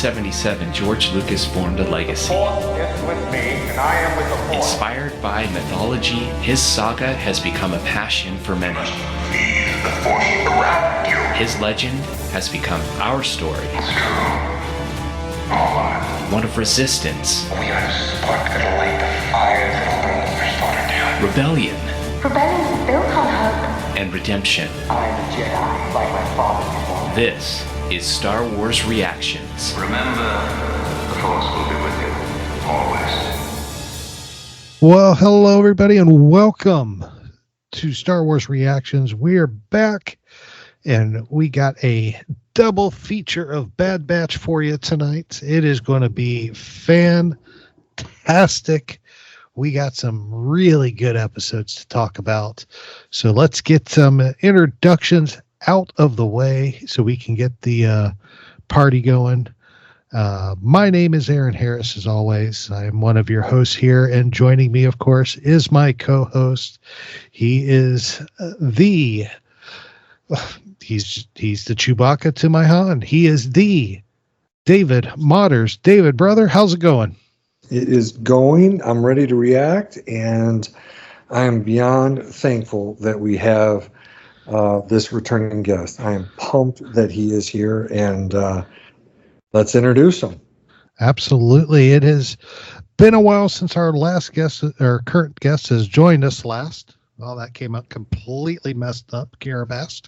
1977, George Lucas formed a legacy. The Force is with me, and I am with the Force. Inspired by mythology, his saga has become a passion for many. Feel the Force around you. His legend has become our story. It's true. All One of resistance, we are a spark that'll light the fire that'll burn the first order down. rebellion, Rebellion is built on hope. and redemption. I am a Jedi, like my father before. This is Star Wars Reactions. Remember, the Force will be with you, always. Well, hello, everybody, and welcome to Star Wars Reactions. We are back, and we got a double feature of Bad Batch for you tonight. It is going to be fantastic. We got some really good episodes to talk about. So let's get some introductions out of the way so we can get the party going. My name is Aaron Harris, as always. I am one of your hosts here, and joining me, of course, is my co-host. He is he's the Chewbacca to my Han. He is the David Modders. David, brother, how's it going? It is going. I'm ready to react, and I am beyond thankful that we have this returning guest. I am pumped that he is here, and let's introduce him. Absolutely. It has been a while since our last guest, our current guest, has joined us last. Well, that came out completely messed up, Carabast.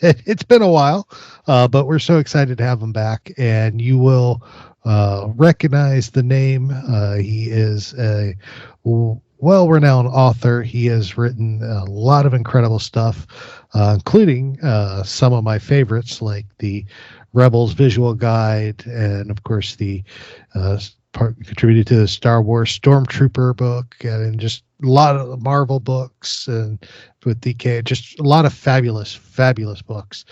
It's been a while, but we're so excited to have him back, and you will recognize the name. He is a well-renowned author. He has written a lot of incredible stuff, including some of my favorites, like the Rebels Visual Guide, and of course the contributed to the Star Wars Stormtrooper book, and just a lot of Marvel books, and with DK, just a lot of fabulous books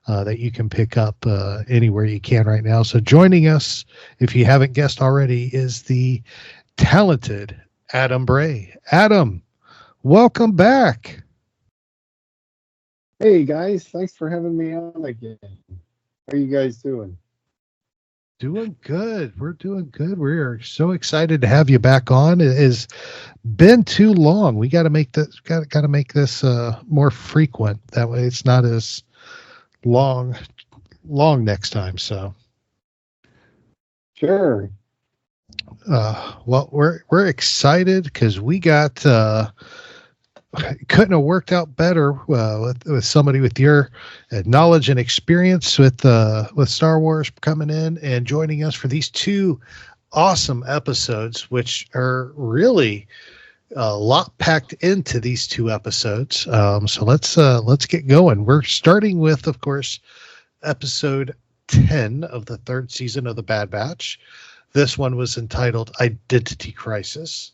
that you can pick up anywhere you can right now. So joining us, if you haven't guessed already, is the talented Adam Bray. Adam, welcome back. Hey guys, thanks for having me on again. How are you guys doing? Doing good. We're doing good. We're so excited to have you back on. It has been too long. We got to make this more frequent. That way it's not as long next time. So sure. Well, we're excited because we got couldn't have worked out better with somebody with your knowledge and experience with Star Wars coming in and joining us for these two awesome episodes, which are really a lot packed into these two episodes. So let's get going. We're starting with, of course, episode 10 of the third season of the Bad Batch. This one was entitled Identity Crisis.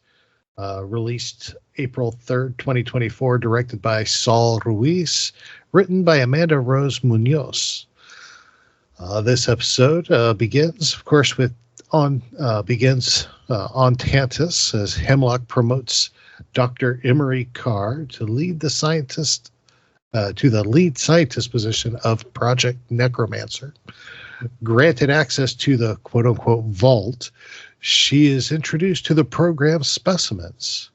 Released April 3rd, 2024, directed by Saul Ruiz, written by Amanda Rose Munoz. This episode begins, of course, on Tantus, as Hemlock promotes Dr. Emerie Karr to lead the lead scientist position of Project Necromancer. Granted access to the quote-unquote vault, she is introduced to the program's specimens,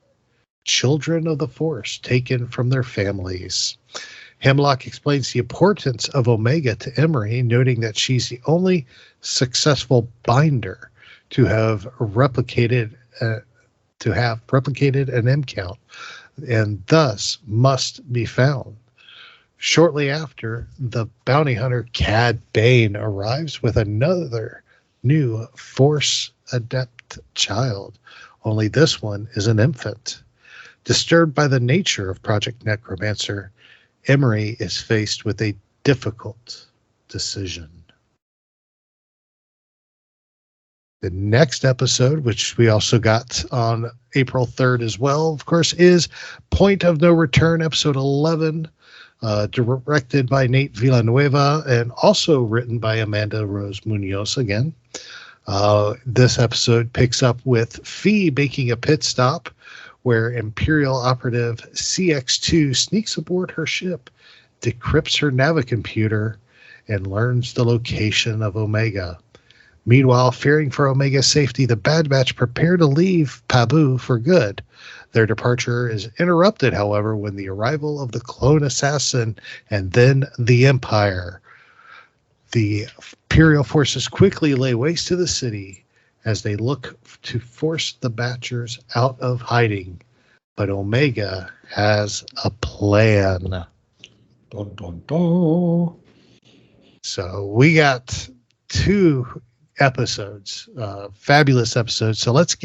children of the Force taken from their families. Hemlock explains the importance of Omega to Emerie, noting that she's the only successful binder to have replicated an M count, and thus must be found. Shortly after, the bounty hunter Cad Bane arrives with another new Force adept child, only this one is an infant. Disturbed by the nature of Project Necromancer, Emerie is faced with a difficult decision. The next episode, which we also got on April 3rd as well, of course, is Point of No Return, episode 11, directed by Nate Villanueva and also written by Amanda Rose Munoz again. This episode picks up with Phee making a pit stop where Imperial operative CX2 sneaks aboard her ship, decrypts her navicomputer, and learns the location of Omega. Meanwhile, fearing for Omega's safety, the Bad Batch prepare to leave Pabu for good. Their departure is interrupted, however, when the arrival of the clone assassin and then the Empire. The Imperial forces quickly lay waste to the city as they look to force the Batchers out of hiding. But Omega has a plan. Dun, dun, dun. So we got 2 episodes, fabulous episodes. So let's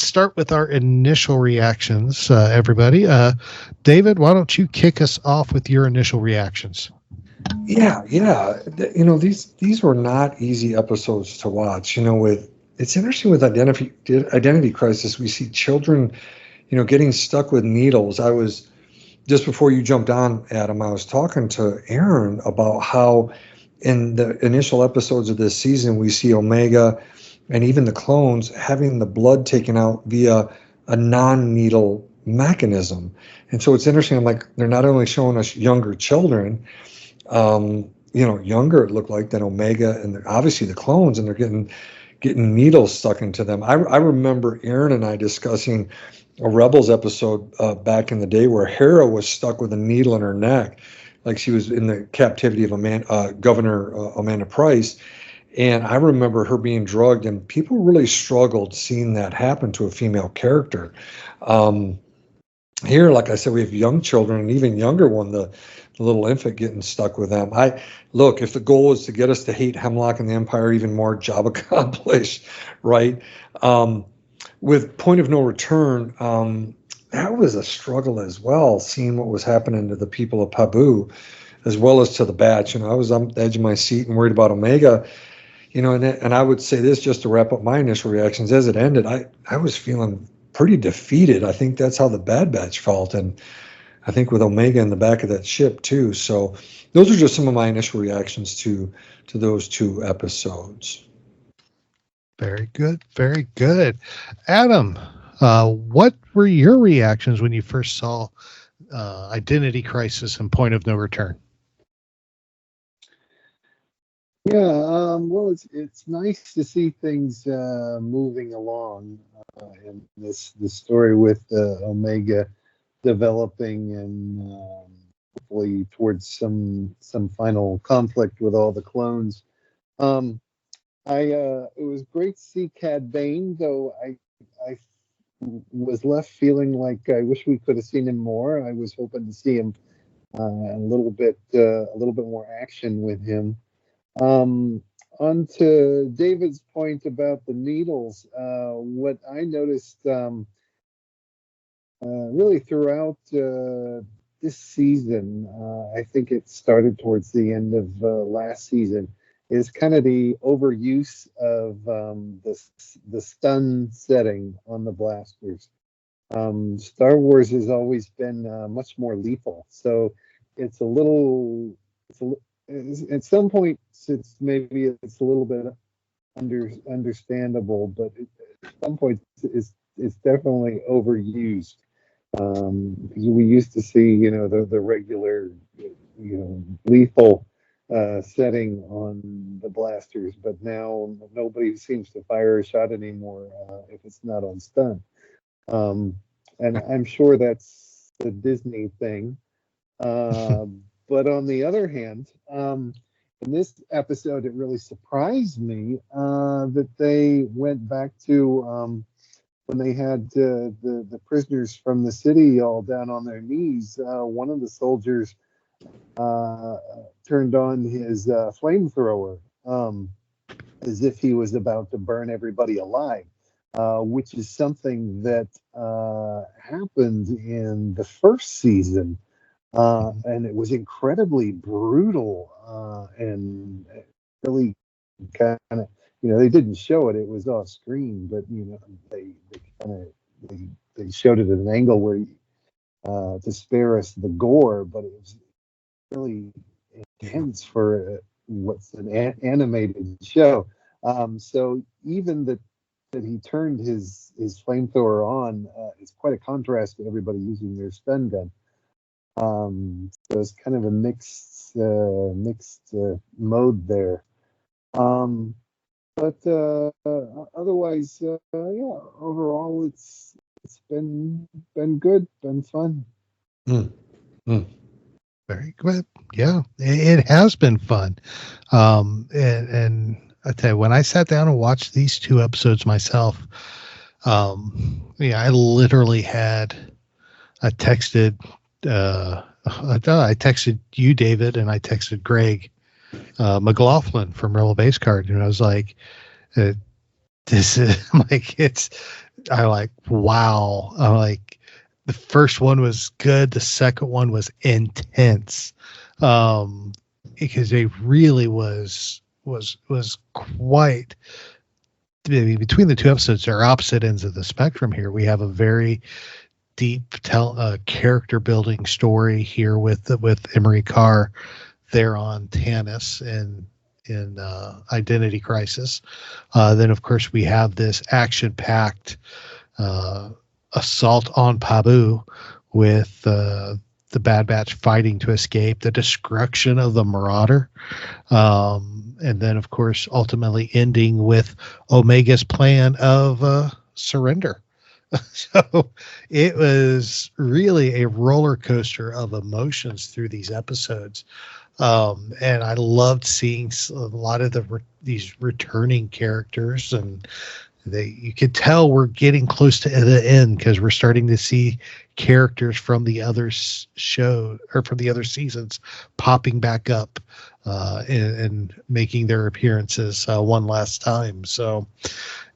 start with our initial reactions, everybody. David, why don't you kick us off with your initial reactions? Yeah. These were not easy episodes to watch. It's interesting with identity crisis. We see children, getting stuck with needles. I was just before you jumped on, Adam. I was talking to Aaron about how in the initial episodes of this season we see Omega and even the clones having the blood taken out via a non-needle mechanism. And so it's interesting. I'm like, they're not only showing us younger children, younger it looked like than Omega and obviously the clones, and they're getting needles stuck into them. I remember Aaron and I discussing a Rebels episode back in the day where Hera was stuck with a needle in her neck, like she was in the captivity of Governor Amanda Price. And I remember her being drugged, and people really struggled seeing that happen to a female character. Here, like I said, we have young children, and even younger one, the little infant getting stuck with them. If the goal is to get us to hate Hemlock and the Empire even more, job accomplished, right? With Point of No Return, that was a struggle as well, seeing what was happening to the people of Pabu, as well as to the Batch. I was on the edge of my seat and worried about Omega. And I would say this just to wrap up my initial reactions. As it ended, I was feeling pretty defeated. I think that's how the Bad Batch felt, and I think with Omega in the back of that ship too. So those are just some of my initial reactions to those 2 episodes. Very good. Very good. Adam, what were your reactions when you first saw Identity Crisis and Point of No Return? Yeah, well, it's nice to see things moving along in this story with Omega developing and hopefully towards some final conflict with all the clones. It was great to see Cad Bane, though I was left feeling like I wish we could have seen him more. I was hoping to see him a little bit more action with him. On to David's point about the needles, what I noticed really throughout this season, I think it started towards the end of last season, is kind of the overuse of the stun setting on the blasters. Star Wars has always been much more lethal, so it's at some point it's a little bit understandable, but at some point it's definitely overused. Because we used to see, the regular, lethal setting on the blasters, but now nobody seems to fire a shot anymore if it's not on stun. And I'm sure that's the Disney thing. But on the other hand, in this episode, it really surprised me that they went back to when they had the prisoners from the city all down on their knees. One of the soldiers turned on his flamethrower as if he was about to burn everybody alive, which is something that happened in the first season. And it was incredibly brutal and really kind of, they didn't show it. It was off screen, but they showed it at an angle where to spare us the gore, but it was really intense for what's an animated show. So even that he turned his flamethrower on, it's quite a contrast to everybody using their stun gun. So it's kind of a mixed mode there. But otherwise, yeah, overall it's been good, been fun. Very good. Yeah, it has been fun. And I tell you, when I sat down and watched these 2 episodes myself, yeah, I literally I texted, I texted you, David, and I texted Greg McLaughlin from Rebel Base Card, and I was like, "This is like I like, wow!" I'm like, the first one was good, the second one was intense, because they really was quite. I mean, between the 2 episodes, they're opposite ends of the spectrum here. We have a very deep character building story here with Emerie Karr there on Tanis in Identity Crisis. Then, of course, we have this action-packed assault on Pabu with the Bad Batch fighting to escape, the destruction of the Marauder, and then, of course, ultimately ending with Omega's plan of surrender. So it was really a roller coaster of emotions through these episodes. And I loved seeing a lot of these returning characters, and you could tell we're getting close to the end because we're starting to see characters from the other show or from the other seasons popping back up and making their appearances one last time. So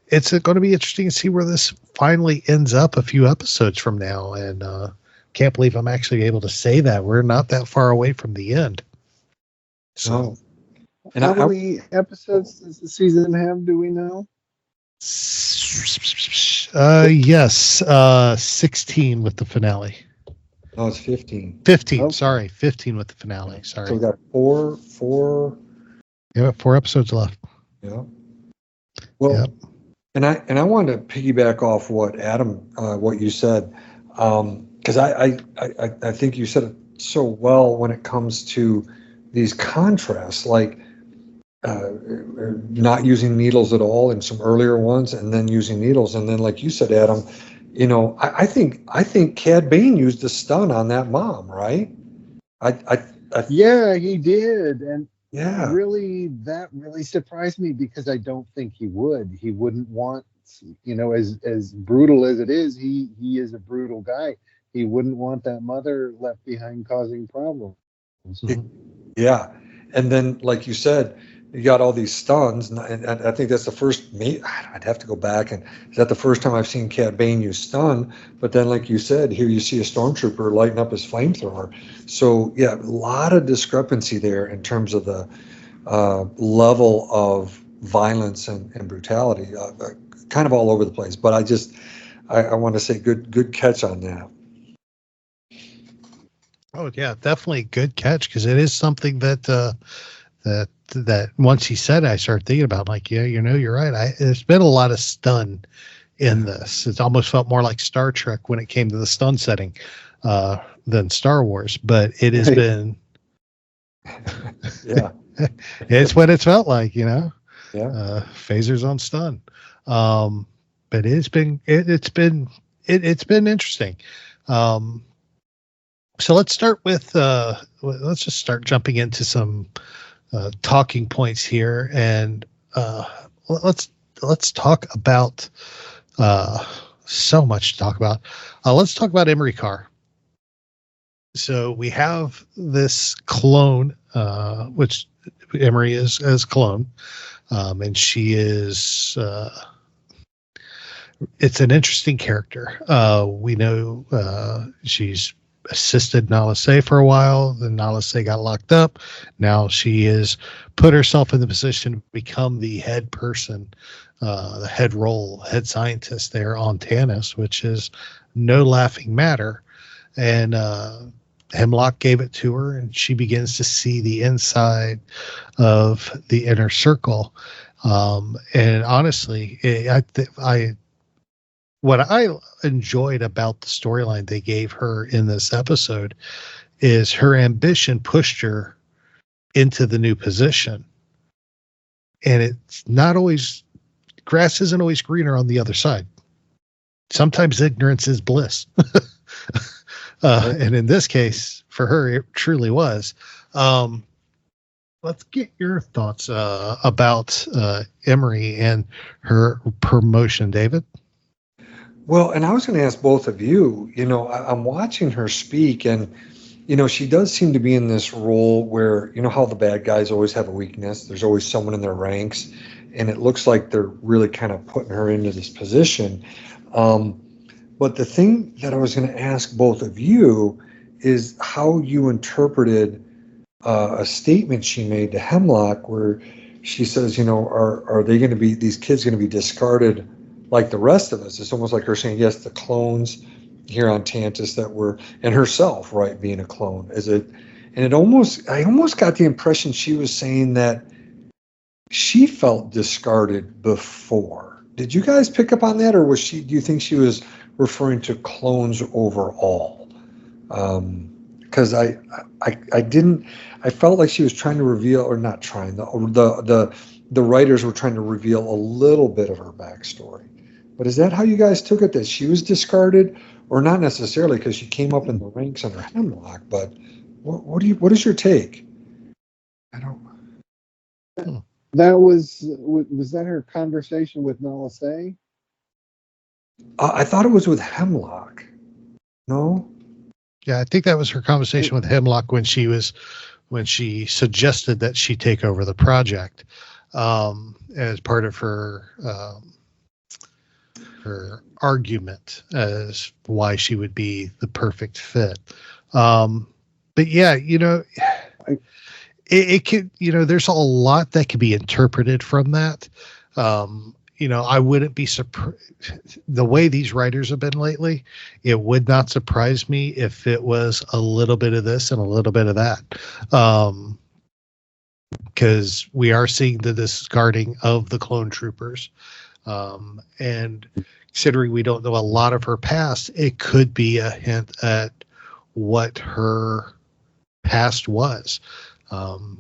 it's going to be interesting to see where this finally ends up a few episodes from now. And can't believe I'm actually able to say that. We're not that far away from the end. So, and how many episodes does the season have? Do we know? Yes, 16 with the finale. No, it's 15. 15. Okay. Sorry, 15 with the finale. Sorry. So we got four. Yeah, 4 episodes left. Yeah. Well, Yep. and I wanted to piggyback off what Adam, what you said, because I think you said it so well when it comes to these contrasts, like not using needles at all in some earlier ones, and then using needles, and then like you said, Adam, I think Cad Bane used a stun on that mom, right? Yeah, he did, and yeah, that really surprised me because I don't think he would. He wouldn't want, as brutal as it is, he is a brutal guy. He wouldn't want that mother left behind causing problems. Yeah, and then like you said, you got all these stuns, and I think that's the first. I'd have to go back, and is that the first time I've seen Cad Bane use stun? But then, like you said, here you see a stormtrooper lighting up his flamethrower. So yeah, a lot of discrepancy there in terms of the level of violence and brutality, kind of all over the place. But I want to say good catch on that. Oh yeah, definitely good catch, because it is something that once he said it, I started thinking about, like, yeah, you're right. There's been a lot of stun in this. It almost felt more like Star Trek when it came to the stun setting than Star Wars, but it has been Yeah, it's what it's felt like, yeah. Phasers on stun. But it's been interesting. So let's start with let's just start jumping into some talking points here, and let's talk about so much to talk about. Let's talk about Emerie Karr. So we have this clone, which Emerie is as clone, and she is. It's an interesting character. We know she's assisted Nala Se for a while. Then Nala Se got locked up. Now she has put herself in the position to become the head person, the head scientist there on Tanis, which is no laughing matter. And Hemlock gave it to her, and she begins to see the inside of the inner circle. And honestly, what I enjoyed about the storyline they gave her in this episode is her ambition pushed her into the new position. And it's not always, grass isn't always greener on the other side. Sometimes ignorance is bliss. And in this case, for her, it truly was. Let's get your thoughts about Emerie and her promotion, David. Well, and I was going to ask both of you, I'm watching her speak, and, she does seem to be in this role where, how the bad guys always have a weakness. There's always someone in their ranks, and it looks like they're really kind of putting her into this position. But the thing that I was going to ask both of you is how you interpreted a statement she made to Hemlock where she says, are they going to be, these kids going to be discarded like the rest of us? It's almost like her saying, yes, the clones here on Tantus that were, and herself, right, being a clone. I almost got the impression she was saying that she felt discarded before. Did you guys pick up on that, or do you think she was referring to clones overall? Because I felt like she was trying to reveal, or not trying, the writers were trying to reveal a little bit of her backstory. But is that how you guys took it, that she was discarded, or not necessarily because she came up in the ranks under Hemlock? But what is your take? I don't. That was that her conversation with Nala Se? I thought it was with Hemlock. No. Yeah, I think that was her conversation with Hemlock when she suggested that she take over the project as part of her argument as why she would be the perfect fit. But yeah, it could, there's a lot that could be interpreted from that. I wouldn't be surprised the way these writers have been lately. It would not surprise me if it was a little bit of this and a little bit of that. Because we are seeing the discarding of the clone troopers. And considering we don't know a lot of her past, it could be a hint at what her past was.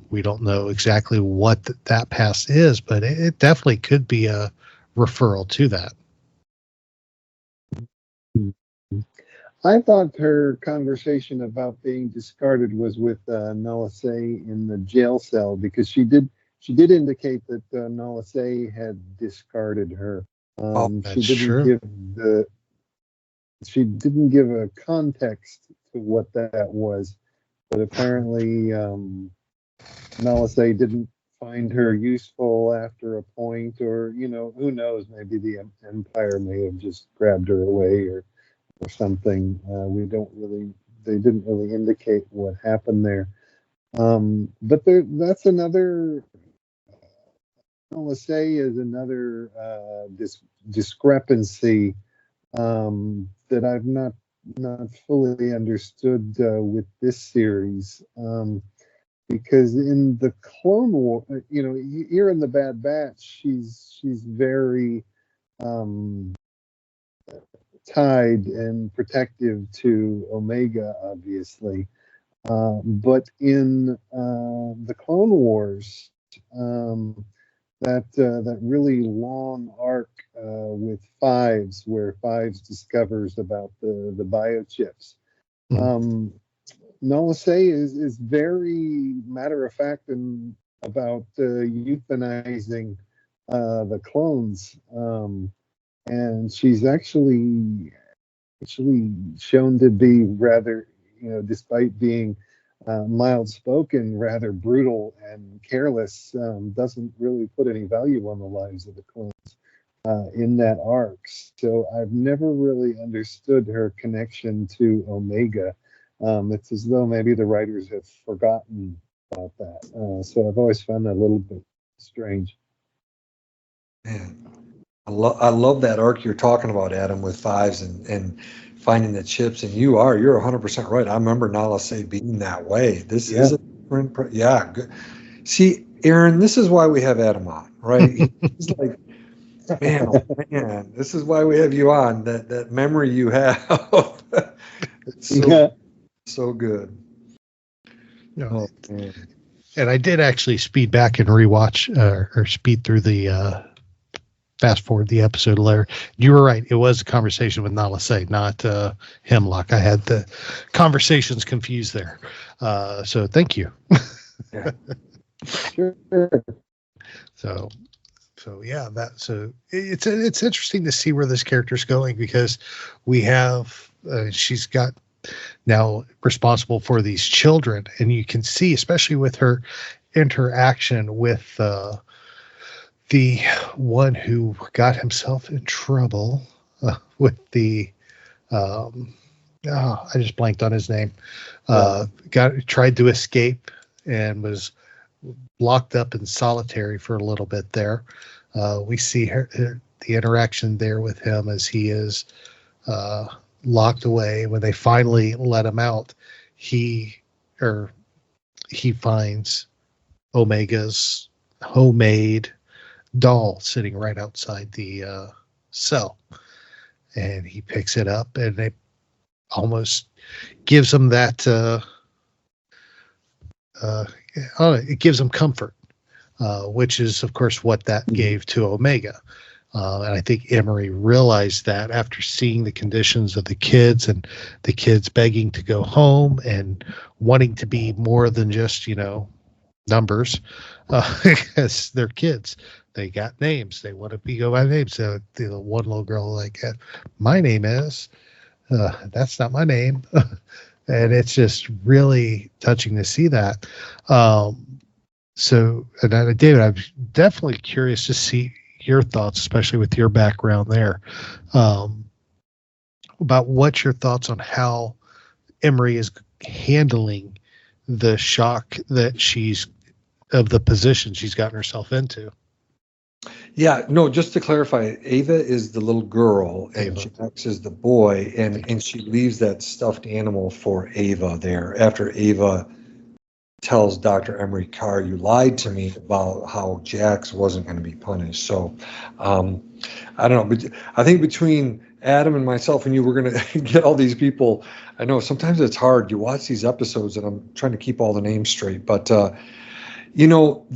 We don't know exactly what that past is, but it definitely could be a referral to that. I thought her conversation about being discarded was with Nala Se in the jail cell, because she did indicate that Nala Se had discarded her. She didn't give a context to what that was, but apparently Nala Se didn't find her useful after a point, or who knows, maybe the Empire may have just grabbed her away or something. They didn't really indicate what happened there. But that's another, Nala Se is another discrepancy that I've not fully understood with this series. Because in the Clone War, here in the Bad Batch, she's very tied and protective to Omega, obviously. But in the Clone Wars, that really long arc with Fives, where Fives discovers about the biochips. Nala Se is very matter of fact and about euthanizing the clones, and she's actually shown to be rather, despite being mild spoken, rather brutal and careless. Doesn't really put any value on the lives of the clones in that arc. So I've never really understood her connection to Omega. It's as though maybe the writers have forgotten about that. So I've always found that a little bit strange. Man, I love that arc you're talking about, Adam, with Fives and finding the chips. And you're 100% right. I remember Nala Se being that way. This is a different, good. See, Aaron, this is why we have Adam on, right? He's like, man, oh man, this is why we have you on. That memory you have. It's so good. And And I did actually speed back and rewatch or speed through the fast forward the episode later. You were right. It was a conversation with Nala Se, not Hemlock. I had the conversations confused there. So thank you. Yeah. Sure. So yeah, it's interesting to see where this character's going, because we have she's got now responsible for these children, and you can see, especially with her interaction with the one who got himself in trouble with the I just blanked on his name. Tried to escape and was locked up in solitary for a little bit there. We see the interaction there with him as he is locked away. When they finally let him out, he finds Omega's homemade doll sitting right outside the cell, and he picks it up, and it almost gives him that it gives him comfort, which is of course what that gave to Omega. And I think Emerie realized that after seeing the conditions of the kids, and the kids begging to go home and wanting to be more than just, numbers, because they're kids. They got names. They want to go by names. So the one little girl, like, my name is, that's not my name. And it's just really touching to see that. David, I'm definitely curious to see your thoughts, especially with your background there, about what's your thoughts on how Emerie is handling the shock that of the position she's gotten herself into. Yeah, no, just to clarify, Ava is the little girl and Ava. Jax is the boy, and she leaves that stuffed animal for Ava there after Ava tells Dr. Emerie Karr, you lied to me about how Jax wasn't going to be punished. So I don't know, but I think between Adam and myself and you, we're going to get all these people. I know sometimes it's hard. You watch these episodes, and I'm trying to keep all the names straight, but the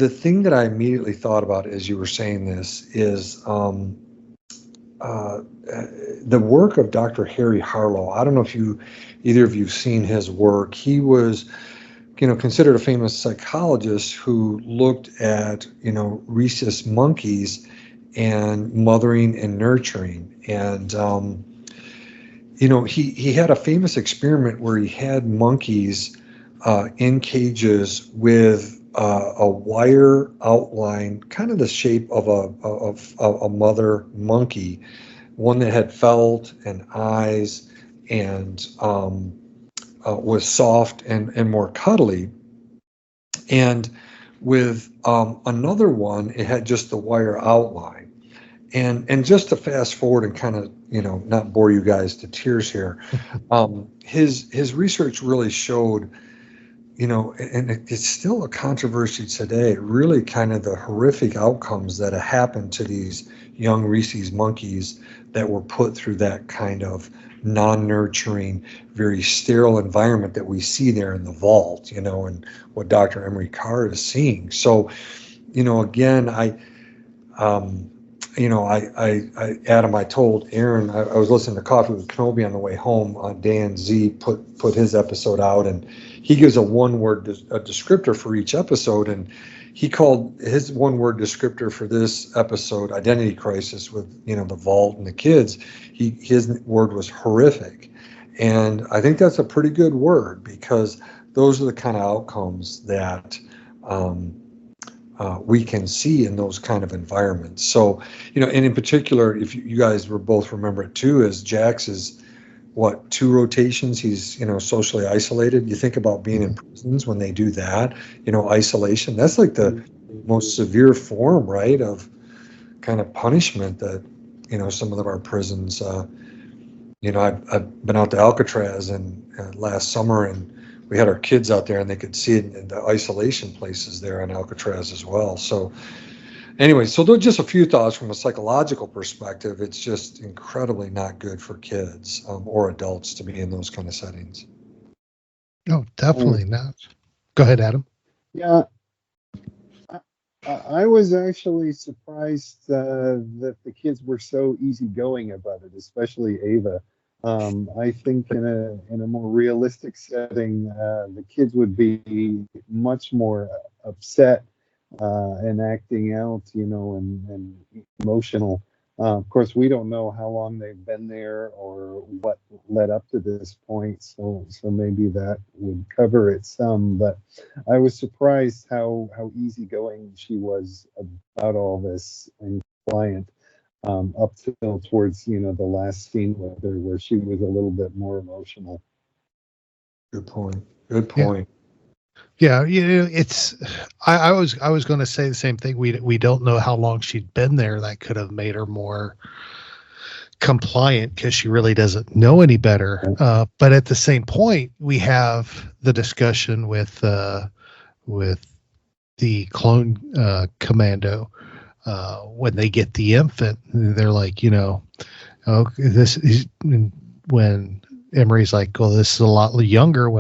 thing that I immediately thought about as you were saying this is the work of Dr. Harry Harlow. I don't know if either of you've seen his work. He was, considered a famous psychologist who looked at, rhesus monkeys and mothering and nurturing. And, he had a famous experiment where he had monkeys in cages with a wire outline, kind of the shape of a mother monkey, one that had felt and eyes and was soft and more cuddly. And with another one, it had just the wire outline. And just to fast forward and kind of, not bore you guys to tears here, his research really showed, and it's still a controversy today, really kind of the horrific outcomes that have happened to these young rhesus monkeys that were put through that kind of non-nurturing, very sterile environment that we see there in the vault, and what Dr. Emerie Karr is seeing. So, again, Adam, I told Aaron, I was listening to Coffee with Kenobi on the way home. Dan Z put his episode out, and he gives a one-word descriptor for each episode, and he called his one-word descriptor for this episode "Identity Crisis" with the vault and the kids. His word was horrific, and I think that's a pretty good word, because those are the kind of outcomes that we can see in those kind of environments. So, and in particular, if you guys will both remember it too, is Jax is 2 rotations. He's, socially isolated. You think about being in prisons when they do that, isolation, that's like the most severe form, right, of kind of punishment that, some of our prisons, I've been out to Alcatraz and last summer, and we had our kids out there, and they could see it in the isolation places there on Alcatraz as well. So anyway, so those are just a few thoughts from a psychological perspective. It's just incredibly not good for kids or adults to be in those kind of settings. No, definitely not. Go ahead, Adam. Yeah, I was actually surprised that the kids were so easygoing about it, especially Ava. I think in a more realistic setting, the kids would be much more upset and acting out, and emotional. Of course, we don't know how long they've been there or what led up to this point, so maybe that would cover it some. But I was surprised how easygoing she was about all this and compliant up till towards the last scene with her, where she was a little bit more emotional. Good point. Good Yeah. point. Yeah, it's. I was going to say the same thing. We don't know how long she'd been there. That could have made her more compliant because she really doesn't know any better. But at the same point, we have the discussion with the clone commando when they get the infant. They're like, oh, this is when Emerie's like, well, this is a lot younger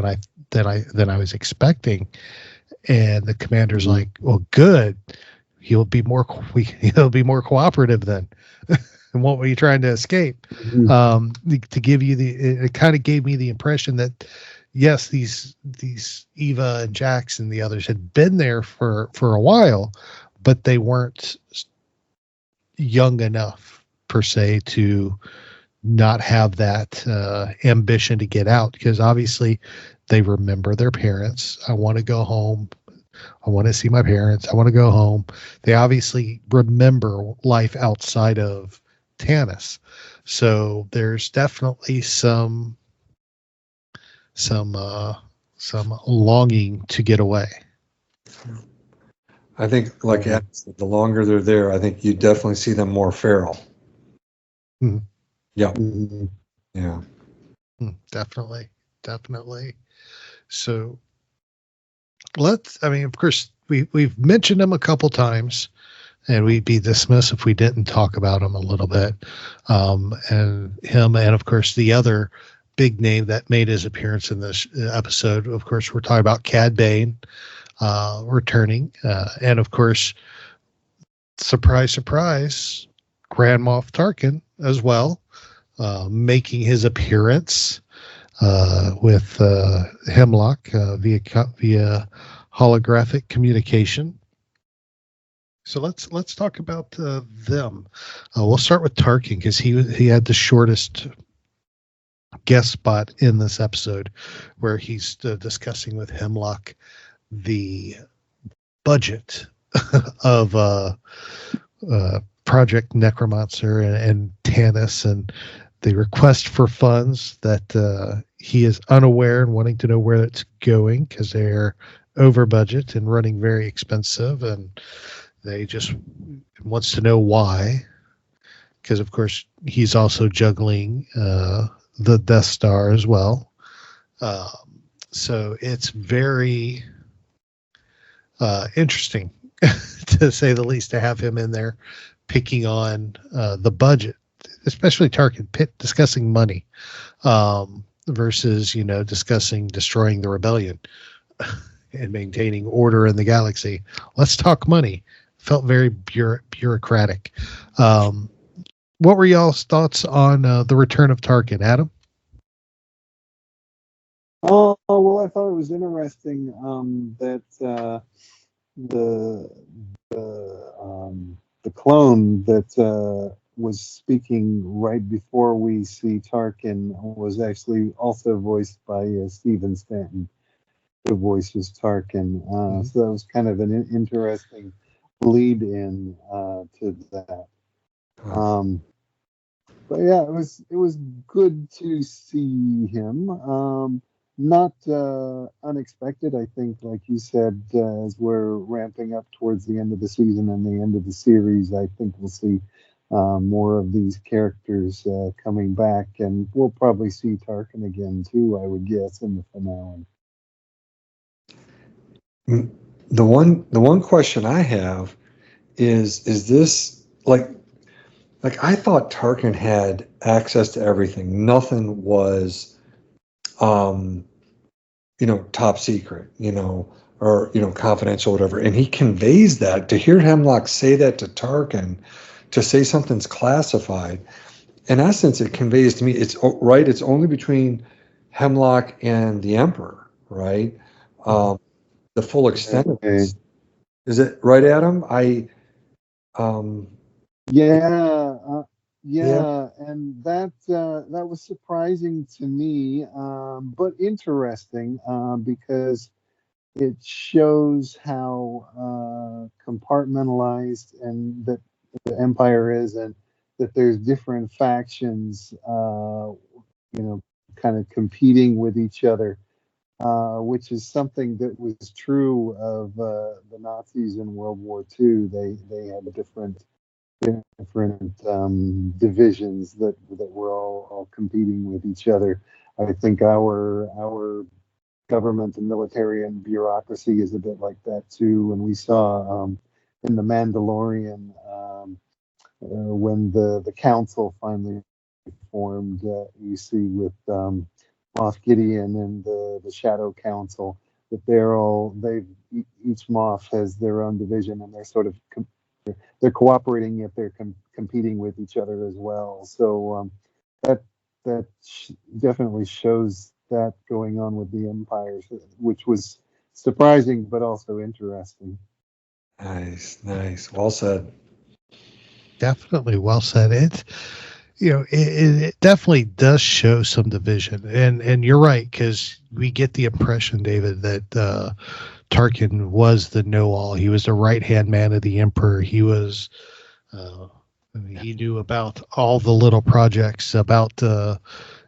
than I was expecting, and the commander's like, well, good, he'll be more cooperative then. And what were you trying to escape? To give you it kind of gave me the impression that yes, these Eva and Jax and the others had been there for a while, but they weren't young enough per se to not have that ambition to get out, because obviously they remember their parents. I want to go home. I want to see my parents. I want to go home. They obviously remember life outside of Tanis. So there's definitely some longing to get away. I think, like Adam said, the longer they're there, I think you definitely see them more feral. Mm-hmm. Yeah. Mm-hmm. Yeah. Definitely. So of course, we've mentioned him a couple times, and we'd be dismissive if we didn't talk about him a little bit. And him, and of course, the other big name that made his appearance in this episode, of course, we're talking about Cad Bane returning. And of course, surprise, surprise, Grand Moff Tarkin as well, making his appearance with Hemlock via holographic communication. So let's talk about them. We'll start with Tarkin because he had the shortest guest spot in this episode, where he's discussing with Hemlock the budget of Project Necromancer and Tanis, and the request for funds that he is unaware and wanting to know where it's going because they're over budget and running very expensive, and they just wants to know why, because of course he's also juggling the Death Star as well. So it's very interesting to say the least to have him in there picking on the budget, especially Tarkin discussing money versus discussing destroying the rebellion and maintaining order in the galaxy. Let's talk money. Felt very bureaucratic. What were y'all's thoughts on the return of Tarkin, Adam? Oh, well, I thought it was interesting that the clone that was speaking right before we see Tarkin was actually also voiced by Stephen Stanton, who voices Tarkin. So that was kind of an interesting lead-in to that. But yeah, it was good to see him. Not unexpected, I think, like you said, as we're ramping up towards the end of the season and the end of the series, I think we'll see more of these characters coming back, and we'll probably see Tarkin again too, I would guess, in the finale. The one question I have is this like I thought Tarkin had access to everything. Nothing was top secret, or or confidential, whatever. And he conveys that. To hear Hemlock say that to Tarkin, to say something's classified, in essence, it conveys to me it's right. It's only between Hemlock and the Emperor, right? The full extent of this. Is it right, Adam? Yeah, Yeah. and that was surprising to me, but interesting, because it shows how compartmentalized and that the empire is, and that there's different factions, kind of competing with each other, which is something that was true of the Nazis in World War II. They had different divisions that were all competing with each other. I think our government and military and bureaucracy is a bit like that too. And we saw in the Mandalorian, when the council finally formed, you see with Moff Gideon and the Shadow Council, that each Moff has their own division, and they're sort of they're cooperating, yet they're competing with each other as well. So that definitely shows that going on with the empires, which was surprising but also interesting. Nice. Well said. Definitely well said. It definitely does show some division, and you're right, because we get the impression, David, that Tarkin was the know-all. He was the right-hand man of the Emperor. He was, he knew about all the little projects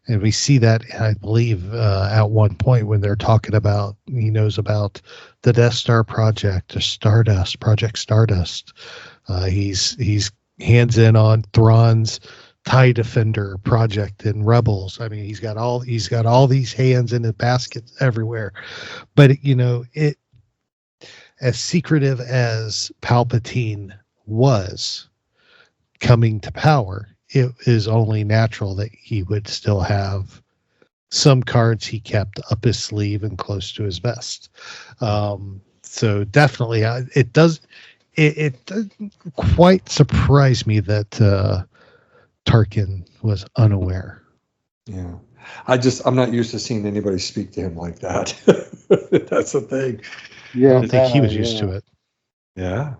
and we see that, I believe, at one point when they're talking about, he knows about the Death Star project, Project Stardust. He's hands in on Thrawn's TIE Defender project and Rebels. I mean, he's got all these hands in the baskets everywhere. But as secretive as Palpatine was coming to power, it is only natural that he would still have some cards he kept up his sleeve and close to his vest. So definitely, it does quite surprise me that Tarkin was unaware. Yeah. I'm not used to seeing anybody speak to him like that. That's the thing. I don't think he was used to it. Yeah.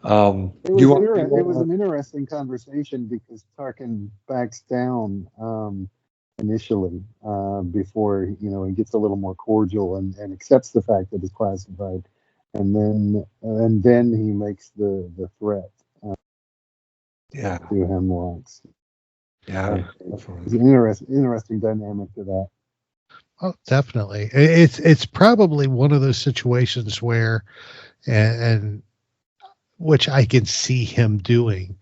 It was an interesting conversation, because Tarkin backs down initially, before he gets a little more cordial and accepts the fact that it's classified, and then he makes the threat to Hemlock's. Yeah, it's an interesting dynamic to that. Oh, definitely. It's probably one of those situations where, and which I can see him doing,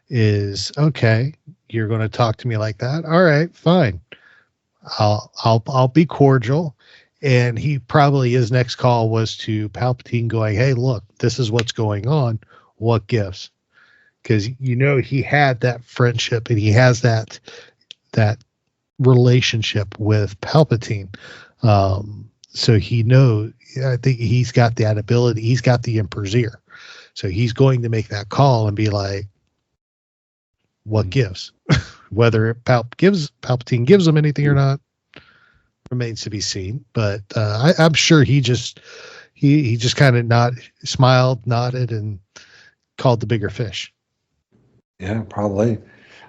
is, okay, you're going to talk to me like that. All right, fine. I'll be cordial. And he probably, his next call was to Palpatine going, hey, look, this is what's going on. What gives? Because, he had that friendship, and he has that relationship with Palpatine. So he knows, I think he's got that ability. He's got the Emperor's ear. So he's going to make that call and be like, what gives? Whether Palpatine gives him anything or not remains to be seen. But I'm sure he just kind of smiled, nodded, and called the bigger fish. Yeah, probably.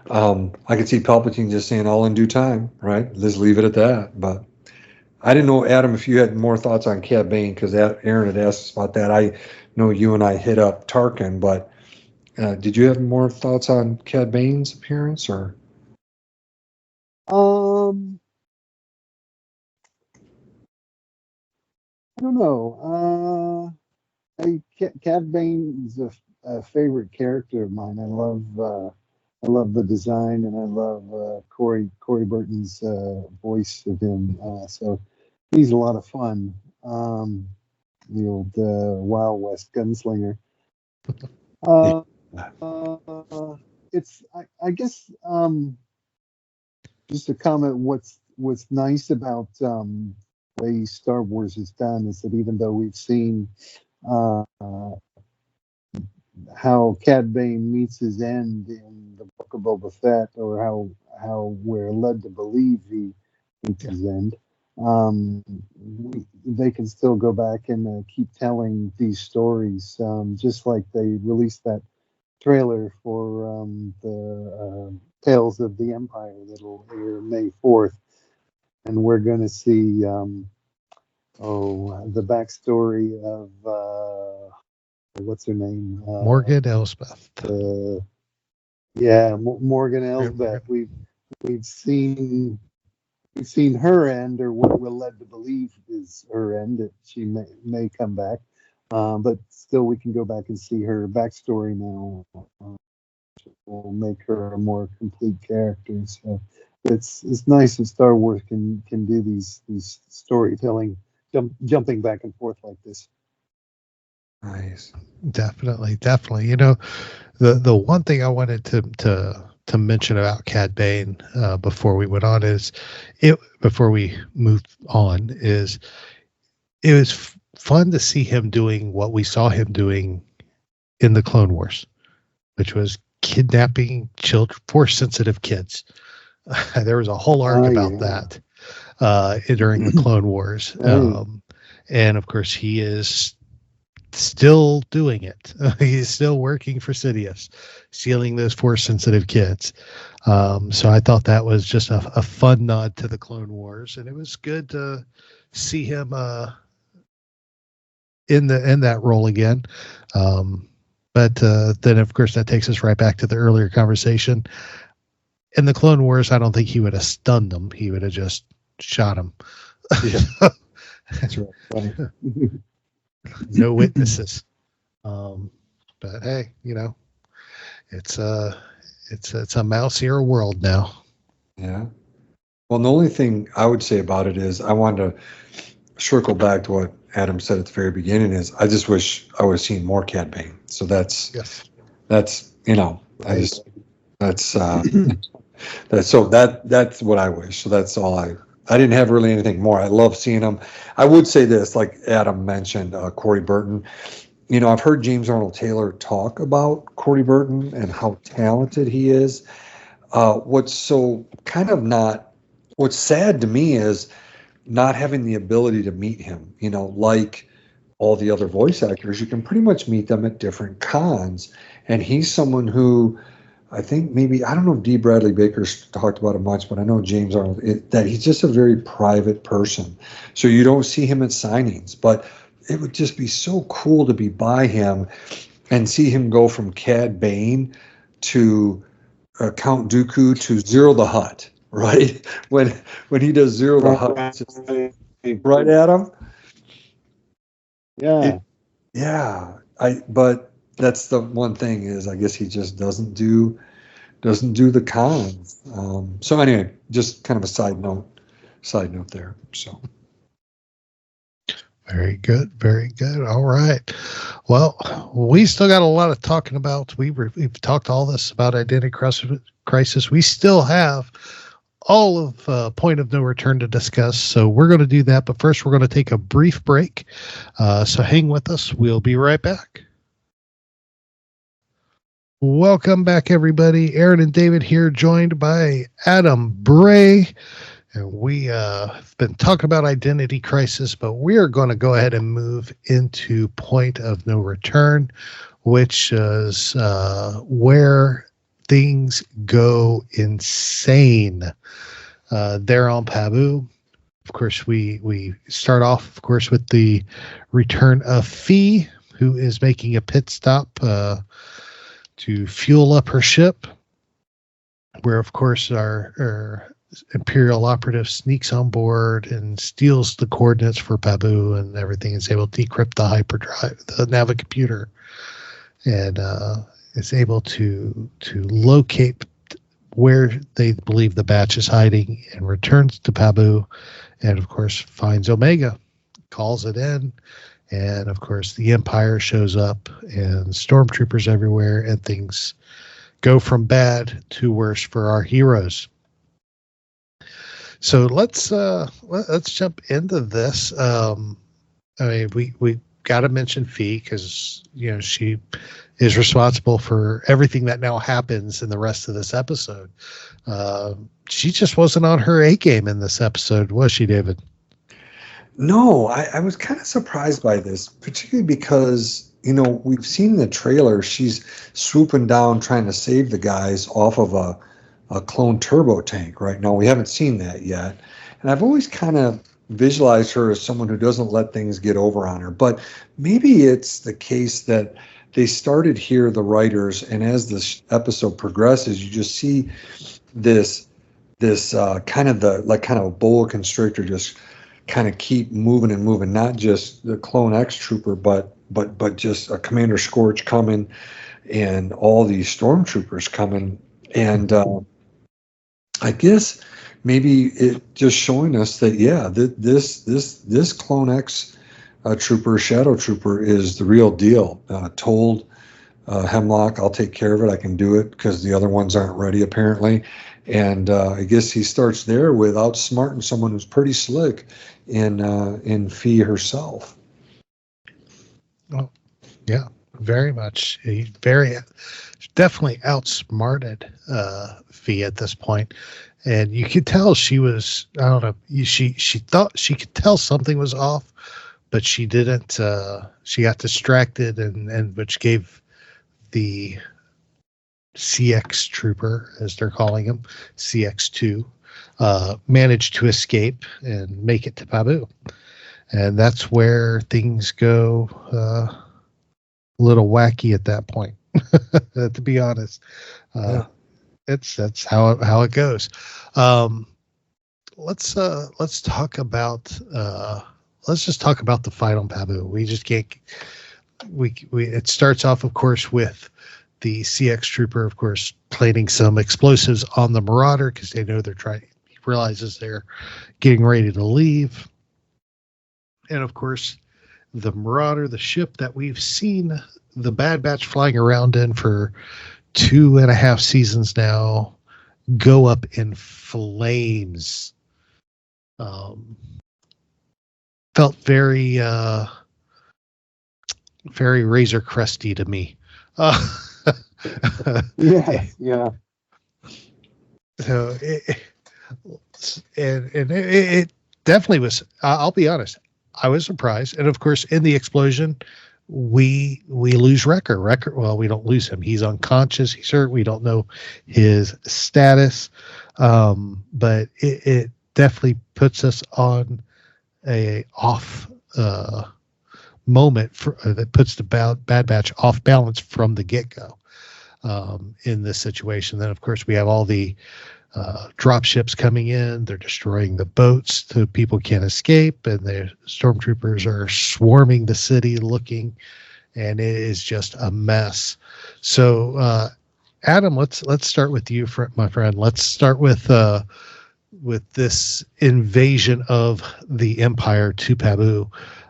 I could see Palpatine just saying all in due time, right? Let's leave it at that. But I didn't know, Adam, if you had more thoughts on Cad Bane, because Aaron had asked us about that. I know you and I hit up Tarkin, but did you have more thoughts on Cad Bane's appearance, or? I don't know. Cad Bane is a favorite character of mine. I love the design, and I love Corey Burton's voice of him. So he's a lot of fun. The old Wild West gunslinger. It's I guess just to comment, what's nice about way Star Wars is done is that even though we've seen uh, how Cad Bane meets his end in the Book of Boba Fett, or how we're led to believe he meets his end, they can still go back and keep telling these stories, just like they released that trailer for the Tales of the Empire that'll air May 4th, and we're going to see the backstory of what's her name? Morgan Elsbeth. Morgan Elsbeth. We've seen her end, or what we're led to believe is her end, that she may come back. But still, we can go back and see her backstory now. Will make her a more complete character. So it's nice that Star Wars can do these storytelling, jumping back and forth like this. Nice. Definitely. You know, the one thing I wanted to mention about Cad Bane before we went on before we moved on is it was fun to see him doing what we saw him doing in the Clone Wars, which was kidnapping force sensitive kids. There was a whole arc about that during the Clone Wars. And of course he is still doing it. He's still working for Sidious, stealing those force sensitive kids. So I thought that was just a fun nod to the Clone Wars, and it was good to see him in that role again. But then of course that takes us right back to the earlier conversation. In the Clone Wars, I don't think he would have stunned them. He would have just shot him. Yeah. That's right. Funny. No witnesses. But hey, you know, it's a mousier world now. Yeah. Well, the only thing I would say about it is I wanted to circle back to what Adam said at the very beginning is I just wish I would have seen more Cad Bane. So that's you know, that's what I wish. So that's all I didn't have really anything more. I love seeing him. I would say this, like Adam mentioned, Corey Burton. You know, I've heard James Arnold Taylor talk about Corey Burton and how talented he is. What's sad to me is not having the ability to meet him. You know, like all the other voice actors, you can pretty much meet them at different cons. And he's someone who I think maybe, I don't know if D. Bradley Baker's talked about it much, but I know James Arnold, that he's just a very private person. So you don't see him at signings, but it would just be so cool to be by him and see him go from Cad Bane to Count Dooku to Zero the Hutt, right? When he does Zero the Hutt, it's just, right, Adam? Yeah. But that's the one thing is I guess he just doesn't do the cons. So anyway, just kind of a side note there. So very good. All right. Well, we still got a lot of talking about. We've talked all this about Identity Crisis. We still have all of Point of No Return to discuss. So we're going to do that. But first, we're going to take a brief break. So hang with us. We'll be right back. Welcome back, everybody. Aaron and David here, joined by Adam Bray. And we have been talking about Identity Crisis, but we are going to go ahead and move into Point of No Return, which is where things go insane. There on Pabu. Of course, we start off, of course, with the return of Phee, who is making a pit stop to fuel up her ship, where, of course, our Imperial operative sneaks on board and steals the coordinates for Pabu and everything, is able to decrypt the hyperdrive, the navicomputer, and is able to locate where they believe the batch is hiding, and returns to Pabu, and of course finds Omega, calls it in, and of course the Empire shows up and stormtroopers everywhere, and things go from bad to worse for our heroes. So let's jump into this. I mean, we got to mention Phee because she is responsible for everything that now happens in the rest of this episode. She just wasn't on her A game in this episode, was she, David? No, I was kind of surprised by this, particularly because, we've seen in the trailer, she's swooping down trying to save the guys off of a clone turbo tank right now. We haven't seen that yet. And I've always kind of visualized her as someone who doesn't let things get over on her. But maybe it's the case that they started here, the writers, and as this episode progresses, you just see this kind of a boa constrictor just kind of keep moving and moving, not just the clone X trooper, but just a Commander Scorch coming and all these stormtroopers coming. And I guess maybe it just showing us that, this clone X trooper, Shadow Trooper, is the real deal. Told Hemlock, I'll take care of it. I can do it because the other ones aren't ready, apparently. And I guess he starts there with outsmarting someone who's pretty slick in Phee herself. Oh, yeah, very much. He definitely outsmarted Phee at this point. And you could tell she was, I don't know, she thought she could tell something was off, but she didn't. She got distracted, and which gave the CX trooper, as they're calling him, CX2, managed to escape and make it to Pabu. And that's where things go a little wacky at that point, to be honest. That's how it goes. Let's talk about let's just talk about the fight on Pabu. We just can't. It starts off, of course, with the CX trooper, of course, planting some explosives on the Marauder because they know he realizes they're getting ready to leave. And of course, the Marauder, the ship that we've seen the Bad Batch flying around in for 2.5 seasons now, go up in flames. Felt very Razor Cresty to me. Yeah. So it definitely was. I'll be honest, I was surprised, and of course, in the explosion, we lose Wrecker. Well, we don't lose him. He's unconscious. He's hurt. We don't know his status, but it definitely puts us on a off moment that puts the Bad Batch off balance from the get-go in this situation. Then, of course, we have all the drop ships coming in. They're destroying the boats so people can't escape, and the stormtroopers are swarming the city looking, and it is just a mess. So, Adam, let's start with you, my friend. Let's start with this invasion of the Empire to Pabu.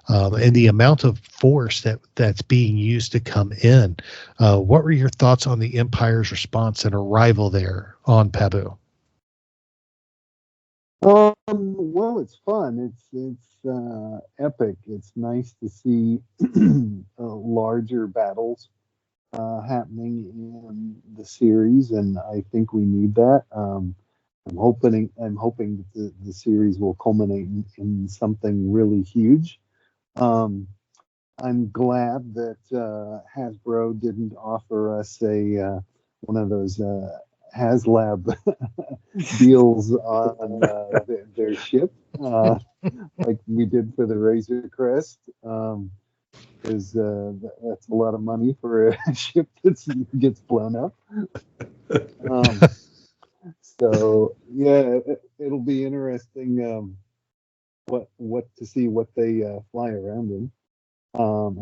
And the amount of force that's being used to come in. What were your thoughts on the Empire's response and arrival there on Pabu? Well, it's fun. It's epic. It's nice to see larger battles happening in the series, and I think we need that. I'm hoping that the series will culminate in something really huge. I'm glad that Hasbro didn't offer us one of those HasLab deals on their ship like we did for the Razor Crest, because that's a lot of money for a ship that gets blown up. So yeah, it'll be interesting what to see what they fly around in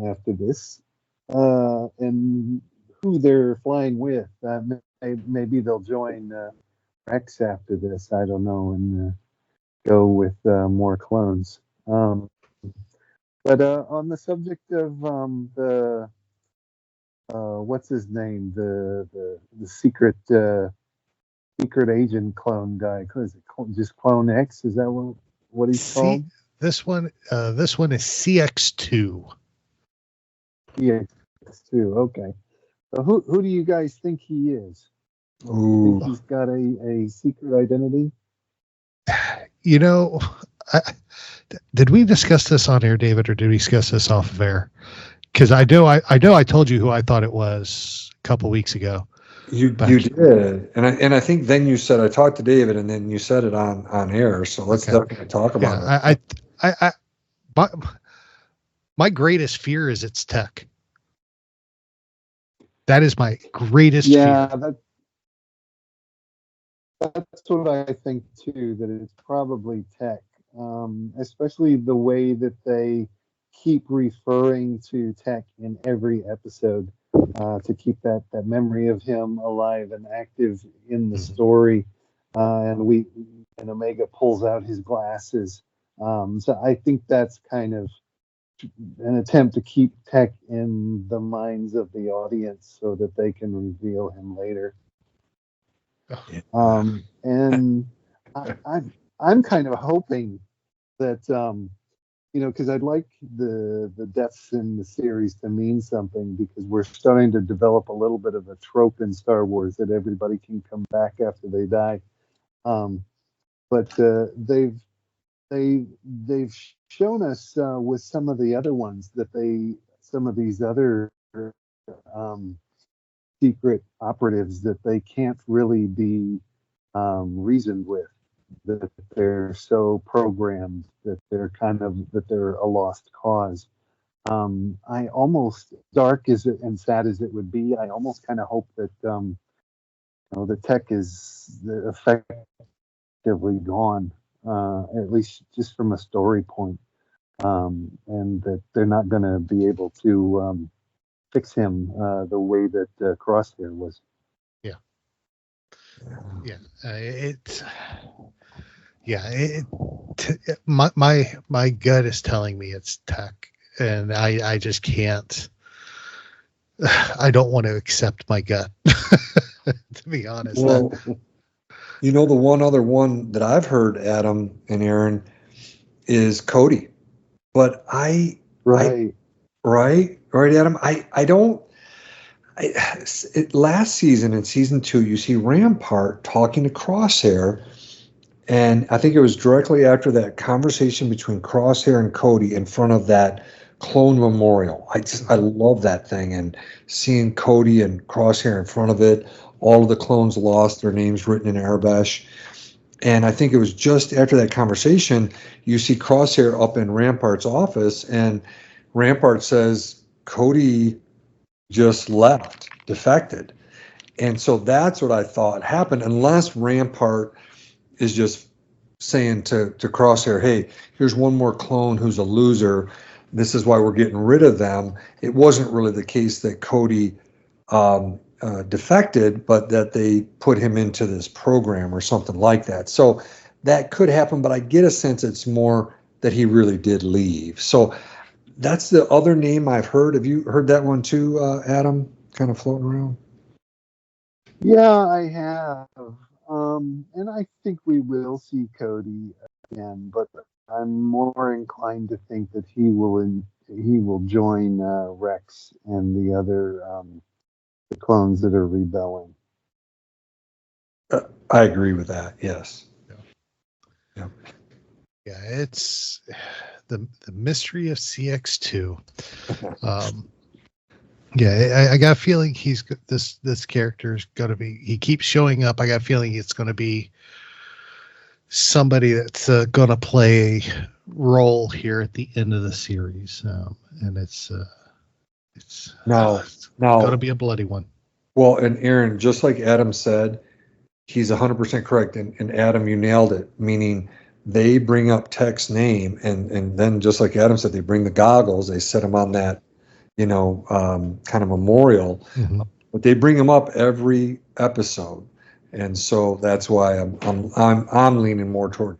after this, and who they're flying with. Maybe they'll join Rex after this. I don't know, and go with more clones. But on the subject of the what's his name, the secret secret agent clone guy. Is it just Clone X? Is that what he's called? This one is CX2. Yeah, too. Okay. So who do you guys think he is? Ooh. Think he's got a secret identity? You know, did we discuss this on air, David, or did we discuss this off of air? Because I know I told you who I thought it was a couple weeks ago. You did, and I think then you said I talked to David, and then you said it on air. So let's definitely talk about it. My greatest fear is it's tech. That is my greatest Yeah, fear. that's what I think too. That it's probably tech, especially the way that they keep referring to tech in every episode to keep that memory of him alive and active in the story. And Omega pulls out his glasses. So I think that's kind of an attempt to keep tech in the minds of the audience so that they can reveal him later. And I'm kind of hoping that because I'd like the deaths in the series to mean something, because we're starting to develop a little bit of a trope in Star Wars that everybody can come back after they die. But they've shown us with some of the other ones that some of these other secret operatives that they can't really be reasoned with, that they're so programmed that they're a lost cause. I almost, dark as it and sad as it would be, I almost kind of hope that the tech is effectively gone, at least just from a story point, and that they're not going to be able to fix him the way that Crosshair was. My gut is telling me it's tech, and I just can't. I don't want to accept my gut, to be honest. Well, the one other one that I've heard, Adam and Aaron, is Cody. But right, Adam. I don't. Last season, in season 2, you see Rampart talking to Crosshair, and I think it was directly after that conversation between Crosshair and Cody in front of that clone memorial. I love that thing, and seeing Cody and Crosshair in front of it, all of the clones lost their names written in Arabic. And I think it was just after that conversation, you see Crosshair up in Rampart's office, and Rampart says, Cody just left, defected. And so that's what I thought happened, unless Rampart is just saying to Crosshair, hey, here's one more clone who's a loser. This is why we're getting rid of them. It wasn't really the case that Cody defected, but that they put him into this program or something like that. So that could happen, but I get a sense it's more that he really did leave. So that's the other name I've heard. Have you heard that one too, Adam, kind of floating around? Yeah, I have. And I think we will see Cody again, but I'm more inclined to think that he will join Rex and the other the clones that are rebelling. I agree with that. Yes. Yeah, it's the mystery of CX2. I got a feeling this character is going to be. He keeps showing up. I got a feeling it's going to be somebody that's going to play a role here at the end of the series, and it's going to be a bloody one. Well, and Aaron, just like Adam said, he's 100% correct. And Adam, you nailed it. Meaning, they bring up Tech's name, and then just like Adam said, they bring the goggles. They set him on that, kind of memorial. Mm-hmm. But they bring him up every episode, and so that's why I'm leaning more toward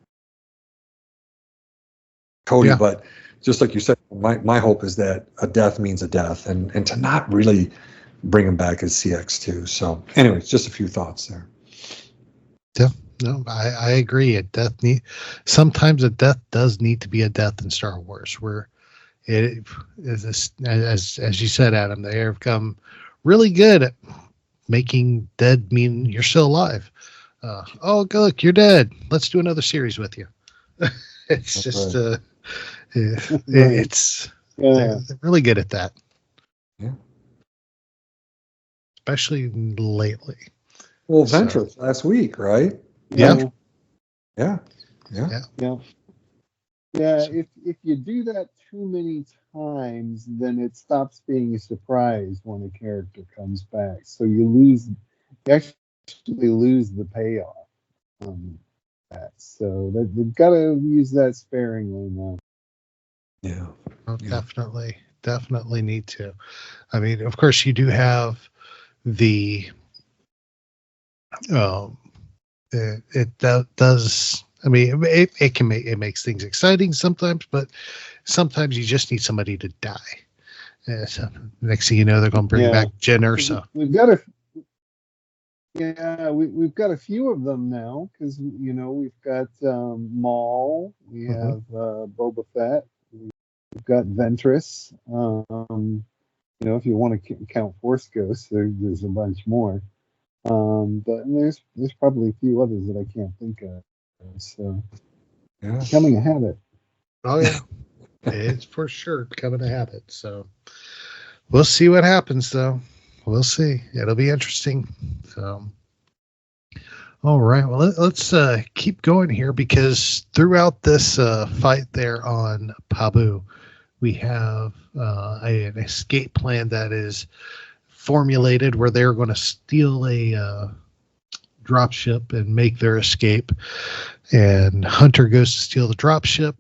Cody. Yeah. But just like you said, my hope is that a death means a death, and to not really bring him back as CX2. So, anyways, just a few thoughts there. No, I agree. Sometimes a death does need to be a death in Star Wars, where it is as you said, Adam. They have come really good at making dead mean you're still alive. Oh, look, you're dead. Let's do another series with you. It's That's just right. it's Yeah. they're really good at that, Yeah. especially lately. Well, So- Ventress last week, right? Yeah. Yeah. Yeah. Yeah, if you do that too many times, then it stops being a surprise when a character comes back. So you actually lose the payoff on that. So they've got to use that sparingly now. Yeah. Oh, Yeah. definitely need to. I mean, of course, you do have the does. I mean, it makes things exciting sometimes, but sometimes you just need somebody to die. So next thing you know, they're going to bring back Jen Ursa. We've got we've got a few of them now because we've got Maul, we have Boba Fett, we've got Ventress. If you want to count Force Ghosts, there's a bunch more. But there's probably a few others that I can't think of. So Yeah. becoming a habit. Oh yeah, it's for sure becoming a habit. So we'll see what happens, though. We'll see. It'll be interesting. So, all right. Well, let's keep going here because throughout this fight there on Pabu, we have an escape plan that is formulated where they're going to steal a dropship and make their escape. And Hunter goes to steal the dropship.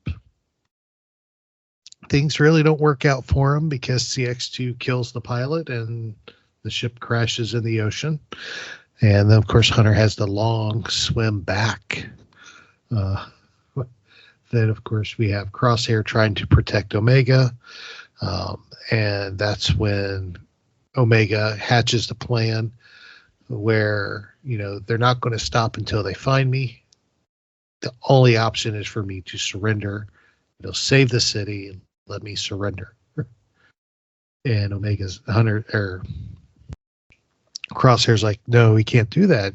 Things really don't work out for him because CX2 kills the pilot and the ship crashes in the ocean. And then, of course, Hunter has the long swim back. Then, of course, we have Crosshair trying to protect Omega. And that's when Omega hatches the plan where, they're not going to stop until they find me. The only option is for me to surrender. It'll save the city and let me surrender. And Omega's Crosshair's like, no, we can't do that.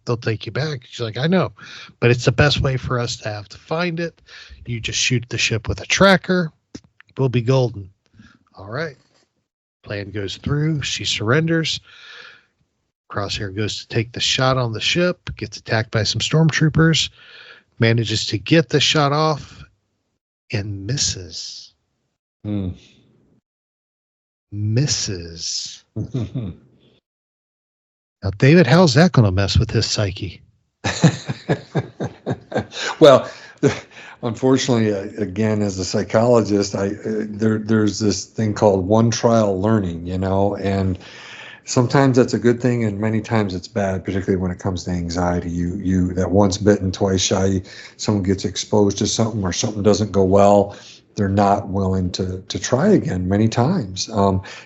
They'll take you back. She's like, I know, but it's the best way for us to have to find it. You just shoot the ship with a tracker. We'll be golden. All right. Plan goes through. She surrenders. Crosshair goes to take the shot on the ship, gets attacked by some stormtroopers, manages to get the shot off, and misses. Misses. Now, David, how's that going to mess with his psyche? Well, unfortunately, again, as a psychologist, there's this thing called one trial learning, and sometimes that's a good thing, and many times it's bad, particularly when it comes to anxiety. You that once bitten, twice shy. Someone gets exposed to something or something doesn't go well, they're not willing to try again many times.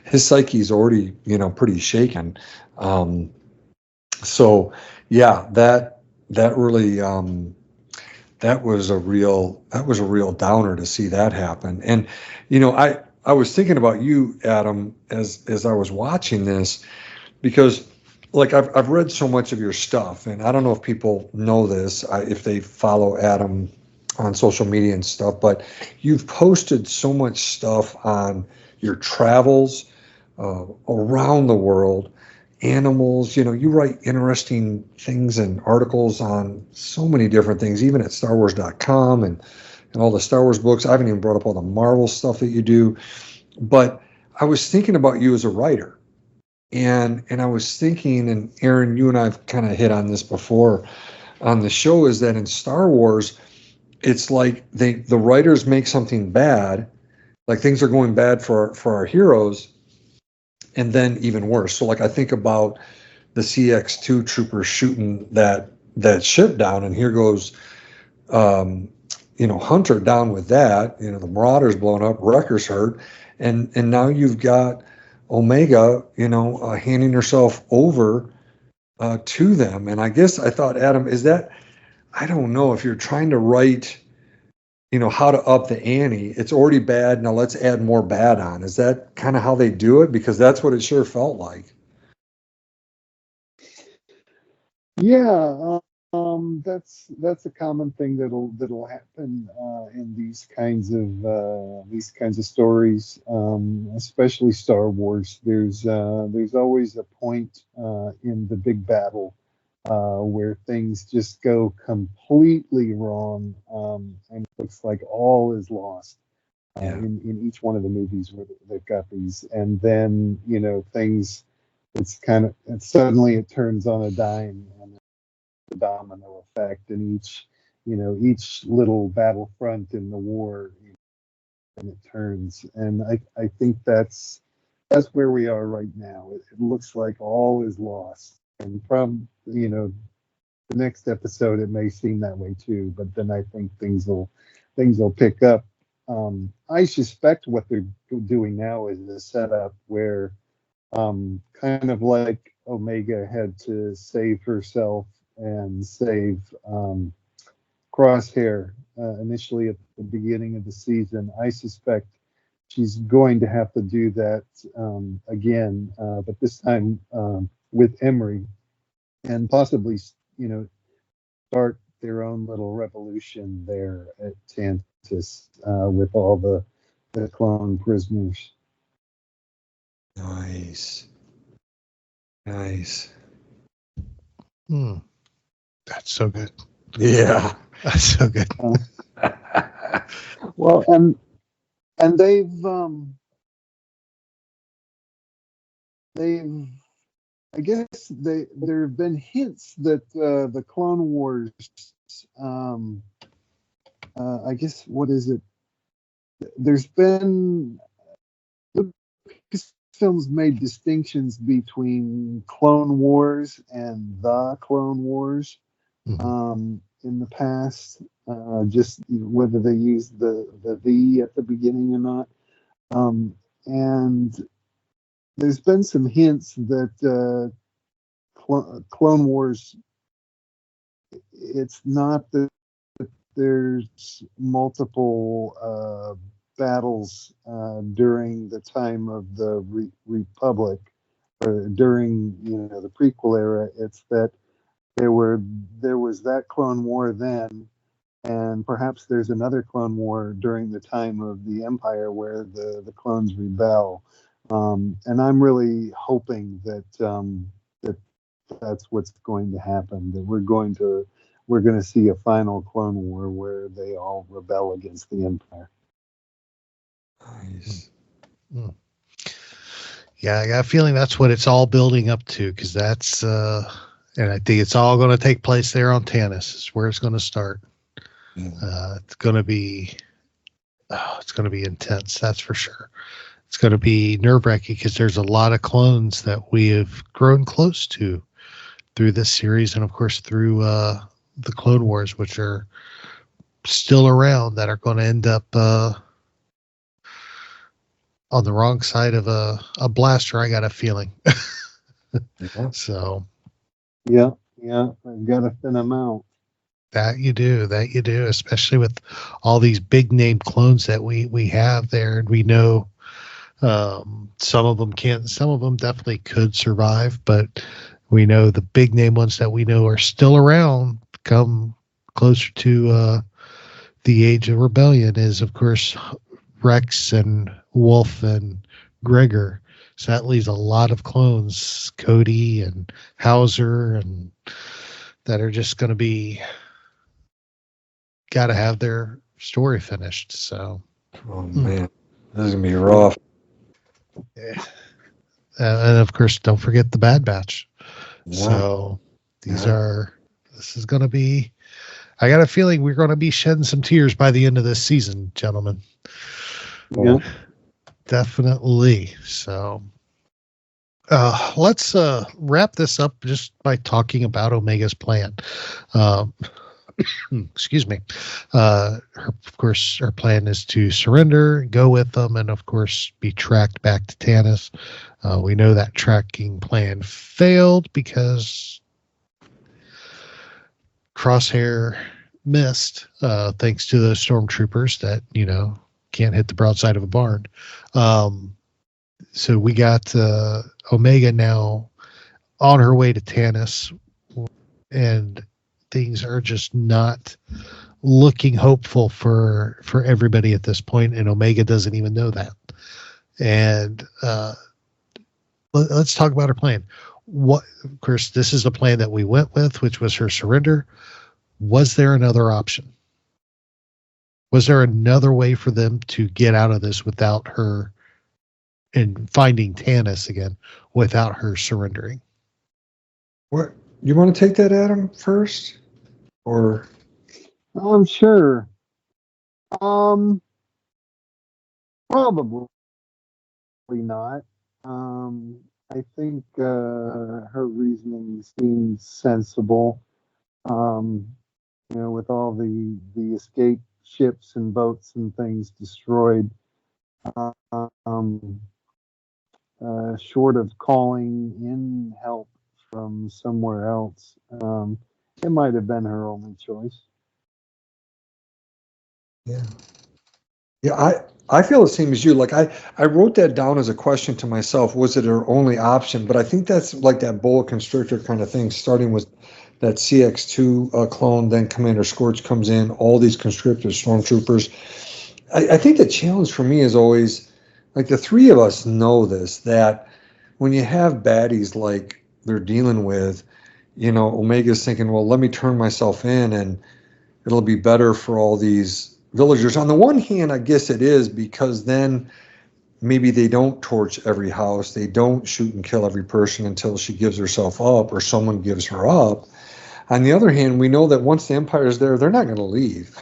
His psyche's already, pretty shaken. So yeah, that really that was a real downer to see that happen. And I was thinking about you, Adam, as I was watching this, because like I've read so much of your stuff, and I don't know if people know this, if they follow Adam on social media and stuff, but you've posted so much stuff on your travels around the world, animals, you write interesting things and articles on so many different things, even at StarWars.com and all the Star Wars books. I haven't even brought up all the Marvel stuff that you do, but I was thinking about you as a writer, and I was thinking, and Aaron, you and I've kind of hit on this before on the show, is that in Star Wars, it's like the writers make something bad, like things are going bad for our heroes, and then even worse. So like I think about the CX2 troopers shooting that ship down, and here goes Hunter down with that, the Marauders blown up, Wrecker's hurt, and now you've got Omega, handing herself over to them. And I guess I thought, Adam, is that I don't know if you're trying to write, how to up the ante. It's already bad. Now let's add more bad on. Is that kind of how they do it? Because that's what it sure felt like. Yeah, that's a common thing that'll happen in these kinds of stories, especially Star Wars. There's always a point in the big battle where things just go completely wrong, and it looks like all is lost. In each one of the movies where they've got these, and then things, it's suddenly it turns on a dime, and the domino effect in each little battlefront in the war, and it turns. And I think that's where we are right now. It looks like all is lost, and from the next episode it may seem that way too, but then I think things will pick up. I suspect what they're doing now is a setup where, kind of like Omega had to save herself and save Crosshair initially at the beginning of the season, I suspect she's going to have to do that again, but this time with Emerie, and possibly start their own little revolution there at Tantus with all the clone prisoners. Nice. That's so good. Yeah. That's so good. Well, and they've I guess there have been hints that the Clone Wars, I guess, what is it? There's been films made distinctions between Clone Wars and the Clone Wars in the past, just whether they used the "the" at the beginning or not. And there's been some hints that Clone Wars, it's not that there's multiple battles during the time of the Republic, or during the prequel era. It's that there was that Clone War then, and perhaps there's another Clone War during the time of the Empire where the clones rebel. And I'm really hoping that that's what's going to happen. That we're going to see a final Clone War where they all rebel against the Empire. Nice. Yeah, I got a feeling that's what it's all building up to, because that's and I think it's all going to take place there on Tannis. Is where it's going to start. It's going to be intense. That's for sure. It's going to be nerve-wracking because there's a lot of clones that we have grown close to through this series, and of course through the Clone Wars, which are still around, that are going to end up on the wrong side of a blaster. I got a feeling. So yeah, I've got to thin them out. That you do, especially with all these big name clones that we have there, and we know some of them can't, some of them definitely could survive, but we know the big name ones that we know are still around come closer to the age of rebellion is, of course, Rex and Wolf and Gregor. So that leaves a lot of clones, Cody and Hauser, and that are just going to be got to have their story finished. So, oh man, this is gonna be rough. Yeah. And of course, don't forget the Bad Batch. Yeah. So this is going to be, I got a feeling we're going to be shedding some tears by the end of this season, gentlemen. Yeah. Definitely. So let's wrap this up just by talking about Omega's plan. Excuse me. Of course, her plan is to surrender, go with them, and of course be tracked back to Tannis. We know that tracking plan failed because Crosshair missed, thanks to the stormtroopers that, can't hit the broadside of a barn. So we got Omega now on her way to Tanis, and things are just not looking hopeful for everybody at this point, and Omega doesn't even know that. And let's talk about her plan. Of course, this is the plan that we went with, which was her surrender. Was there another option? Was there another way for them to get out of this without her, and finding Tanis again without her surrendering? What, you want to take that, Adam, first, or? I'm sure. Probably not. I think her reasoning seems sensible. With all the escape ships and boats and things destroyed, short of calling in help from somewhere else, it might have been her only choice. Yeah, I feel the same as you. Like I wrote that down as a question to myself. Was it her only option? But I think that's like that boa constrictor kind of thing, starting with that CX2 clone, then Commander Scorch comes in, all these conscripted stormtroopers. I think the challenge for me is always, like, the three of us know this, that when you have baddies like they're dealing with, Omega's thinking, well, let me turn myself in and it'll be better for all these villagers. On the one hand, I guess it is, because then maybe they don't torch every house, they don't shoot and kill every person until she gives herself up or someone gives her up. On the other hand, we know that once the Empire is there, they're not going to leave.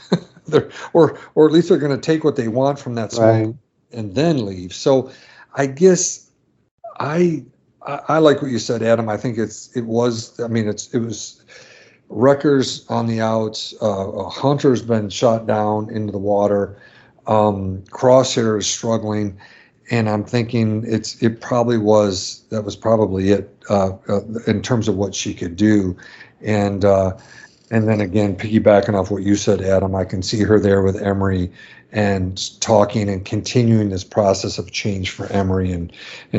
or at least they're going to take what they want from that small, right, and then leave. So I guess I like what you said, Adam. I think it was Wrecker's on the outs. Hunter's been shot down into the water. Crosshair is struggling, and I'm thinking that was probably it in terms of what she could do. And then again, piggybacking off what you said, Adam, I can see her there with Emerie and talking and continuing this process of change for Emerie, and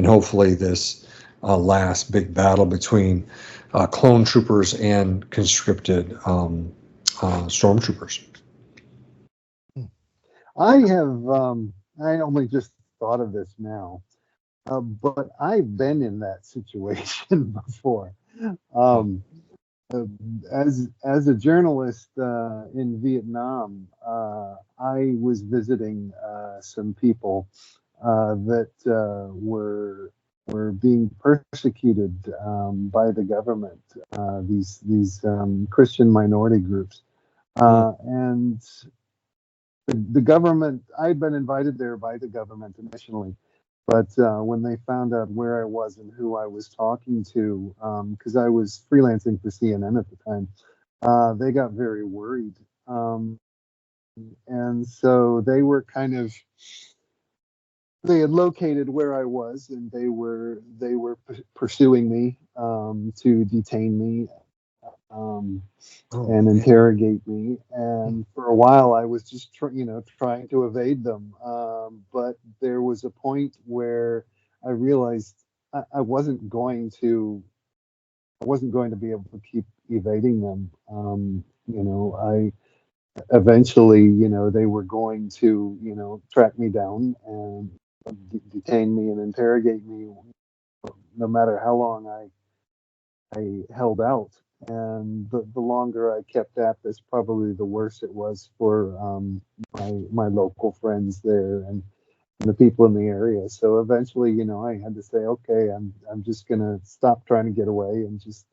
hopefully this last big battle between clone troopers and conscripted stormtroopers. I only just thought of this now, but I've been in that situation before. As a journalist in Vietnam, I was visiting some people that were being persecuted by the government. These Christian minority groups, and the government. I'd been invited there by the government initially. But when they found out where I was and who I was talking to, because I was freelancing for CNN at the time, they got very worried. And so they were they had located where I was, and they were pursuing me to detain me and interrogate me. And for a while, I was just trying to evade them. But there was a point where I realized I wasn't going to be able to keep evading them. I eventually, they were going to, track me down and detain me and interrogate me, no matter how long I held out. And the longer I kept at this, probably the worse it was for my local friends there and the people in the area. So eventually, I had to say, okay, I'm just gonna stop trying to get away and just,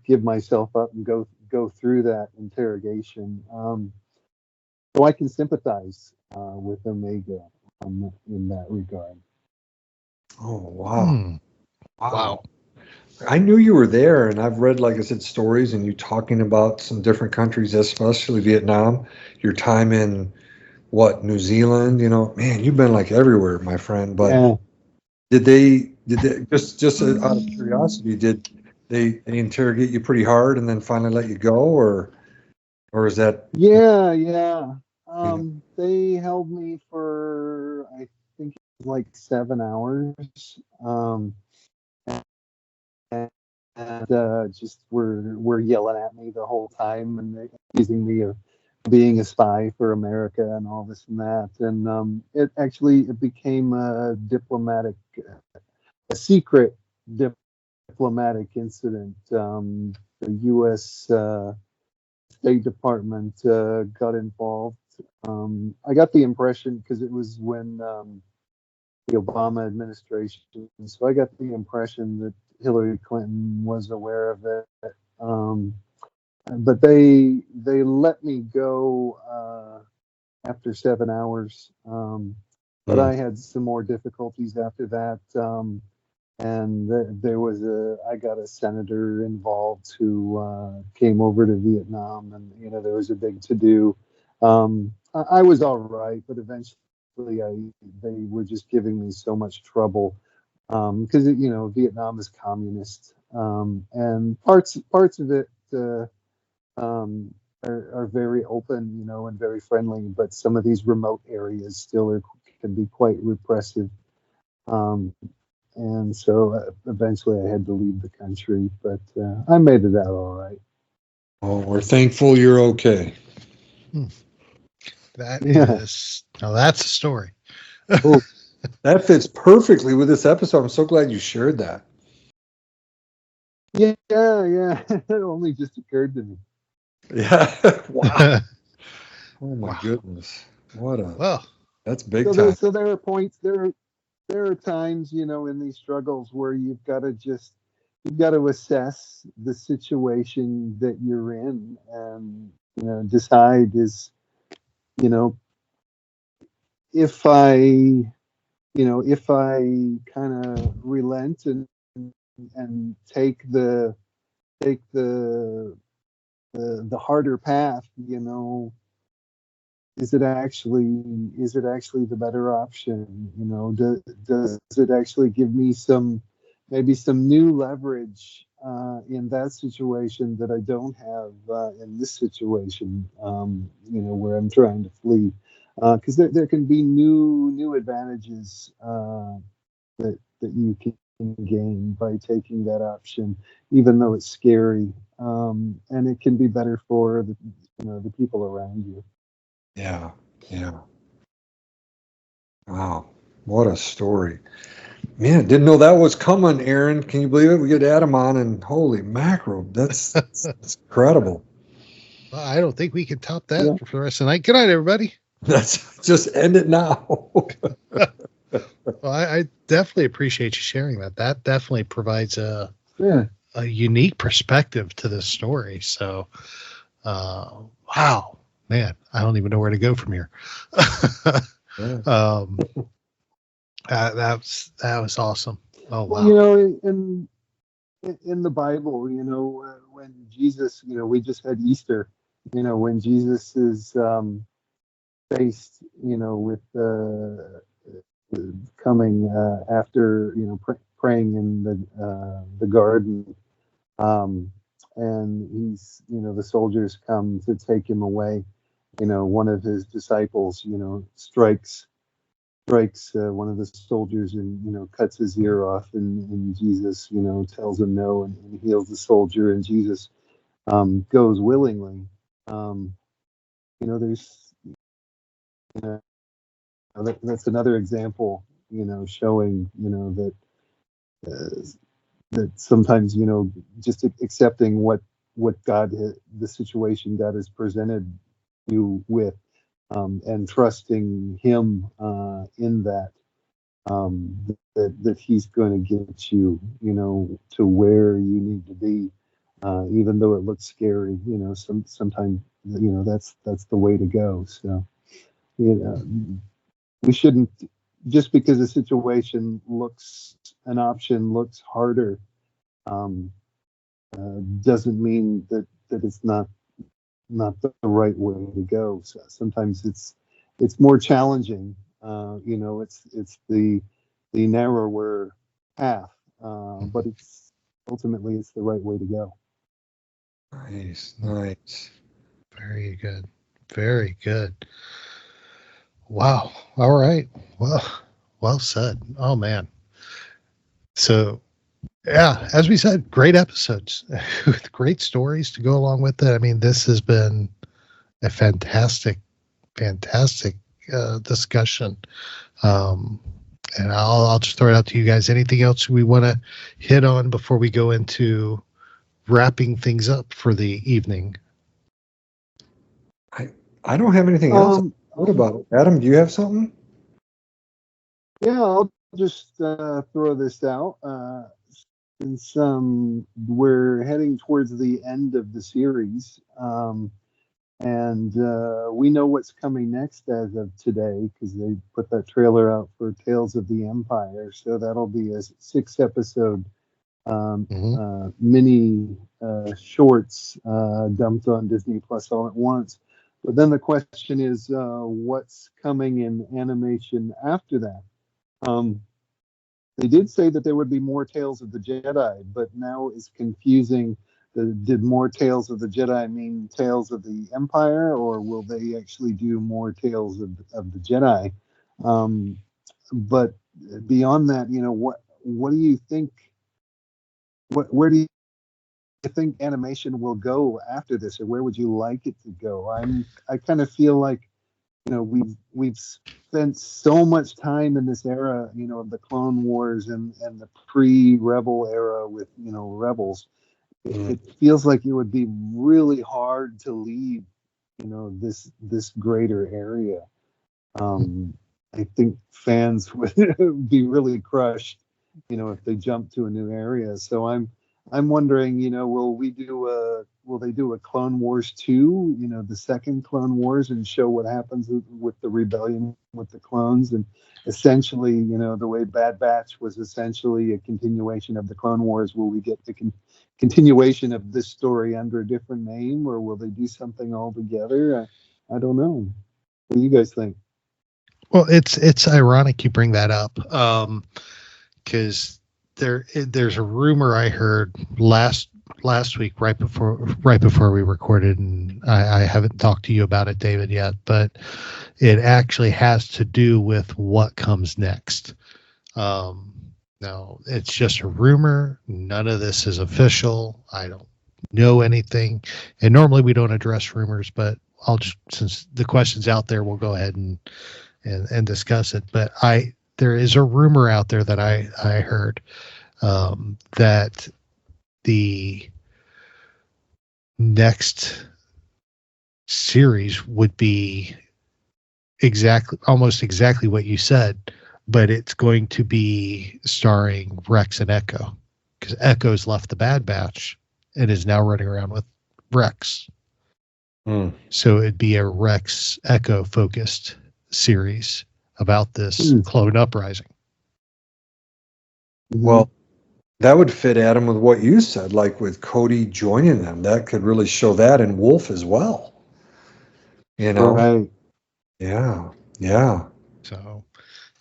give myself up and go through that interrogation. So I can sympathize with Omega in that regard. Oh wow! Wow. I knew you were there, and I've read, like I said, stories and you talking about some different countries, especially Vietnam, your time in New Zealand, man, you've been like everywhere, my friend. But yeah. Did they just out of curiosity, did they interrogate you pretty hard and then finally let you go, or is that? Yeah. They held me for, I think it was like 7 hours. And just were yelling at me the whole time and accusing me of being a spy for America and all this and that. And it became a secret diplomatic incident. The U.S. State Department got involved. I got the impression because it was when the Obama administration, so I got the impression that Hillary Clinton was aware of it. But they let me go after 7 hours. But I had some more difficulties after that. And I got a senator involved who came over to Vietnam, and there was a big to do. I was all right, but eventually they were just giving me so much trouble because Vietnam is communist, and parts of it are very open, and very friendly, but some of these remote areas still can be quite repressive. And so eventually I had to leave the country, but I made it out all right. Oh, we're thankful you're okay. That is, now that's a story. Oh, that fits perfectly with this episode. I'm so glad you shared that. Yeah. It only just occurred to me. Yeah. Wow. Oh my Wow. goodness. Well, that's big So time. there are points, there are times, in these struggles where you've got to assess the situation that you're in and, decide if I kind of relent and take the harder path, is it actually the better option? Does it actually give me maybe some new leverage in that situation that I don't have in this situation? Where I'm trying to flee, because there can be new advantages that you can gain by taking that option, even though it's scary, and it can be better for the people around you. Yeah. Wow. What a story. Man, didn't know that was coming, Aaron. Can you believe it? We get Adam on, and holy mackerel, that's incredible. well, I don't think we can top that Yeah. for the rest of the night. Good night, everybody. Let's just end it now. Well, I definitely appreciate you sharing that. That definitely provides a Yeah. unique perspective to this story. So, wow, man, I don't even know where to go from here. Yeah. That was awesome. Oh, wow. Well, in the Bible, when Jesus, we just had Easter, when Jesus is faced, with coming after, praying in the garden, and he's, the soldiers come to take him away. One of his disciples, strikes one of the soldiers and cuts his ear off, and Jesus tells him no, and heals the soldier, and Jesus goes willingly. There's that's another example showing that that sometimes just accepting what the situation God has presented you with, and trusting him in that, that he's going to get you to where you need to be, even though it looks scary. Sometimes that's the way to go. So we shouldn't, just because a situation an option looks harder, doesn't mean that it's not the right way to go. So sometimes it's more challenging. It's the narrower path, but ultimately it's the right way to go. Nice. Very good. Very good. Wow. All right. Well said. Oh man. So yeah, as we said, great episodes with great stories to go along with it. I mean, this has been a fantastic discussion. And I'll just throw it out to you guys. Anything else we want to hit on before we go into wrapping things up for the evening? I don't have anything else. What about it? Adam? Do you have something? Yeah, I'll just throw this out. Since we're heading towards the end of the series, and we know what's coming next as of today because they put that trailer out for Tales of the Empire. So that'll be a 6-episode mini shorts dumped on Disney Plus all at once. But then the question is, what's coming in animation after that? They did say that there would be more Tales of the Jedi, but now it's confusing. Did more Tales of the Jedi mean Tales of the Empire, or will they actually do more Tales of the Jedi? But beyond that, what do you think? Where do you think animation will go after this, or where would you like it to go? I kind of feel like we've spent so much time in this era, of the Clone Wars and the pre-Rebel era with Rebels. It feels like it would be really hard to leave this greater area. I think fans would be really crushed if they jump to a new area. So I'm wondering, will they do a Clone Wars 2, the second Clone Wars, and show what happens with the rebellion with the clones? And essentially, the way Bad Batch was essentially a continuation of the Clone Wars, will we get the continuation of this story under a different name, or will they do something altogether? I don't know. What do you guys think? Well, it's ironic you bring that up, because there's a rumor I heard last week right before we recorded, and I haven't talked to you about it, David, yet, but it actually has to do with what comes next. No, it's just a rumor. None of this is official. I don't know anything, and normally we don't address rumors, but I'll just, since the question's out there, we'll go ahead and discuss it. But there is a rumor out there that I heard that the next series would be almost exactly what you said, but it's going to be starring Rex and Echo, because Echo's left the Bad Batch and is now running around with Rex. So it'd be a Rex Echo focused series about this clone uprising. Well, that would fit, Adam, with what you said, like with Cody joining them. That could really show that in Wolf as well. Right. Yeah. So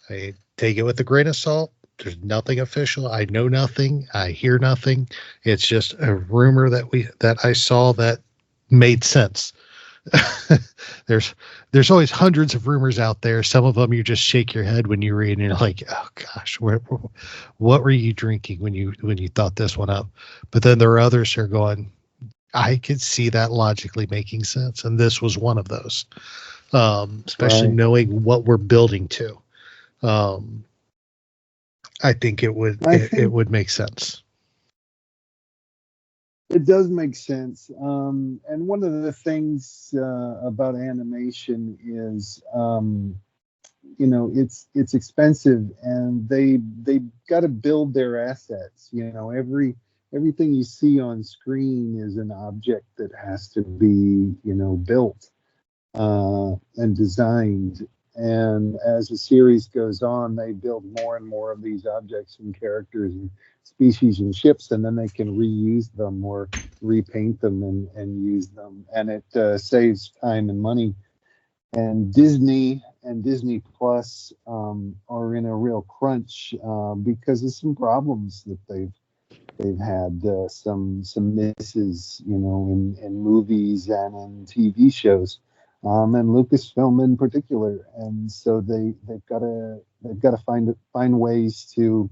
I take it with a grain of salt. There's nothing official. I know nothing. I hear nothing. It's just a rumor that I saw that made sense. There's always hundreds of rumors out there. Some of them you just shake your head when you read, and you're like, oh gosh, what were you drinking when you thought this one up? But then there are others who are going, I could see that logically making sense, and this was one of those. Especially knowing what we're building to. I think it would make sense. It does make sense. And one of the things about animation is, it's expensive, and they got to build their assets. Everything you see on screen is an object that has to be, built and designed. And as the series goes on, they build more and more of these objects and characters and species and ships, and then they can reuse them or repaint them and use them. And it saves time and money. And Disney and Disney Plus are in a real crunch because of some problems that They've had some misses, in movies and in TV shows, and Lucasfilm in particular. And so they've got to find ways to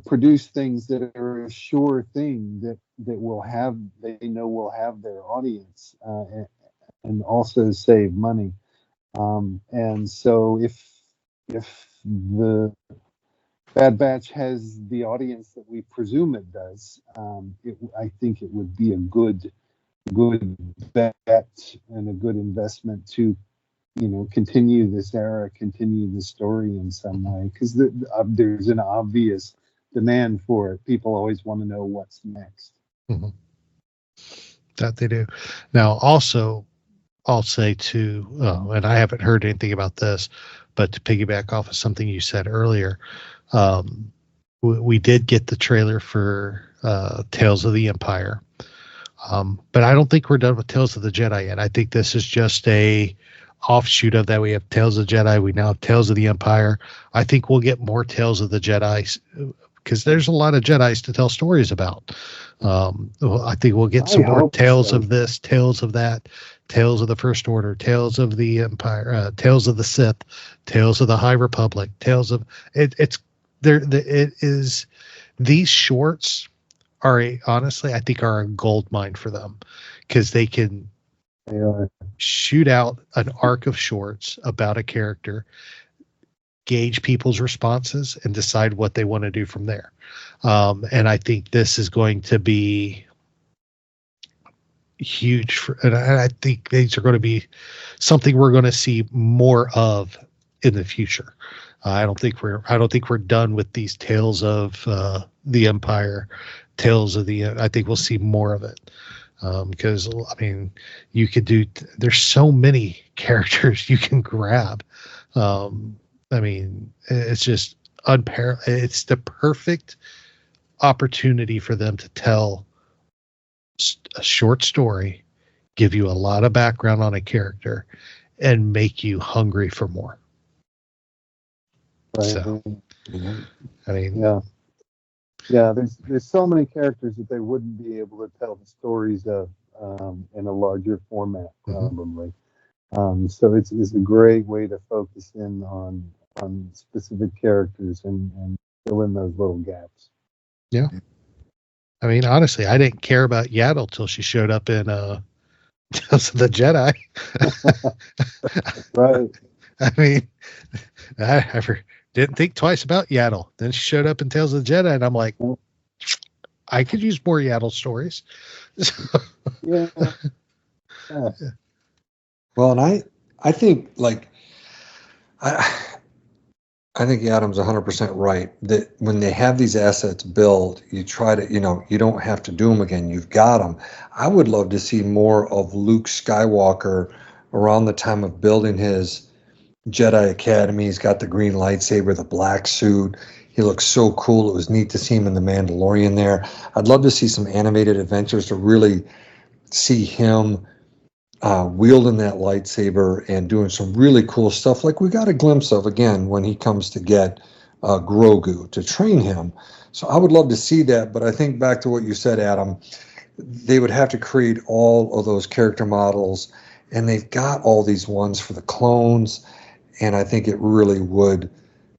produce things that are a sure thing that will have will have their audience, and also save money. And so if the Bad Batch has the audience that we presume it does, I think it would be a good bet and a good investment to continue this era, continue the story in some way, because there's an obvious demand for it. People always want to know what's next. Mm-hmm. That they do. Now, also, I'll say too, and I haven't heard anything about this, but to piggyback off of something you said earlier, we did get the trailer for Tales of the Empire, but I don't think we're done with Tales of the Jedi yet. I think this is just a offshoot of that. We have Tales of the Jedi. We now have Tales of the Empire. I think we'll get more Tales of the Jedi because there's a lot of Jedis to tell stories about. I think we'll get some more Tales of this, Tales of that, Tales of the First Order, Tales of the Empire, Tales of the Sith, Tales of the High Republic, Tales of it. It's there. It is. These shorts are honestly, I think, are a gold mine for them because they can shoot out an arc of shorts about a character, gauge people's responses, and decide what they want to do from there. And I think this is going to be huge and I think these are going to be something we're going to see more of in the future. I don't think we're done with these Tales of the Empire, Tales of the. I think we'll see more of it because I mean, you could do. There's so many characters you can grab. I mean, it's just unparalleled. It's the perfect opportunity for them to tell a short story, give you a lot of background on a character, and make you hungry for more. Right. So, I mean, yeah. There's so many characters that they wouldn't be able to tell the stories of in a larger format, probably. So it's a great way to focus in on specific characters and fill in those little gaps. Yeah. I mean, honestly, I didn't care about Yaddle till she showed up in Tales of the Jedi. Right. I mean, I didn't think twice about Yaddle. Then she showed up in Tales of the Jedi, and I'm like, I could use more Yaddle stories. Yeah. Well, and I think I think Adam's 100% right that when they have these assets built, you try to, you don't have to do them again. You've got them. I would love to see more of Luke Skywalker around the time of building his Jedi Academy. He's got the green lightsaber, the black suit. He looks so cool. It was neat to see him in The Mandalorian there. I'd love to see some animated adventures to really see him wielding that lightsaber and doing some really cool stuff like we got a glimpse of again when he comes to get Grogu to train him. So I would love to see that, but I think back to what you said, Adam, they would have to create all of those character models, and they've got all these ones for the clones, and I think it really would,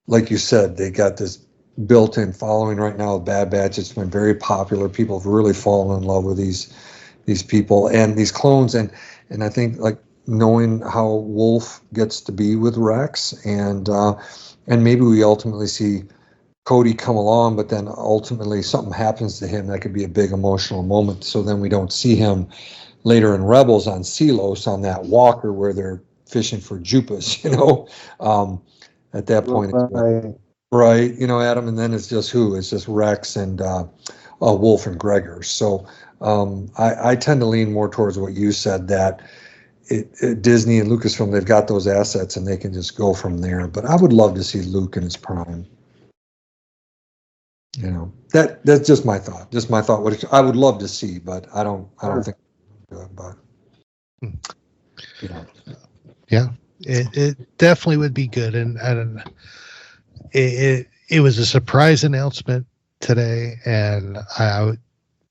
like you said, they got this built-in following right now with Bad Batch. It's been very popular. People have really fallen in love with these people and these clones, and I think like knowing how Wolf gets to be with Rex, and maybe we ultimately see Cody come along, but then ultimately something happens to him that could be a big emotional moment. So then we don't see him later in Rebels on Sealos on that walker where they're fishing for Jupas, at that point. Right, Adam, and then it's just It's just Rex and Wolf and Gregor. So I tend to lean more towards what you said, that Disney and Lucasfilm, they've got those assets and they can just go from there. But I would love to see Luke in his prime. That's just my thought. Just my thought. What I would love to see, but I don't think good. But yeah, it definitely would be good, and it was a surprise announcement today, and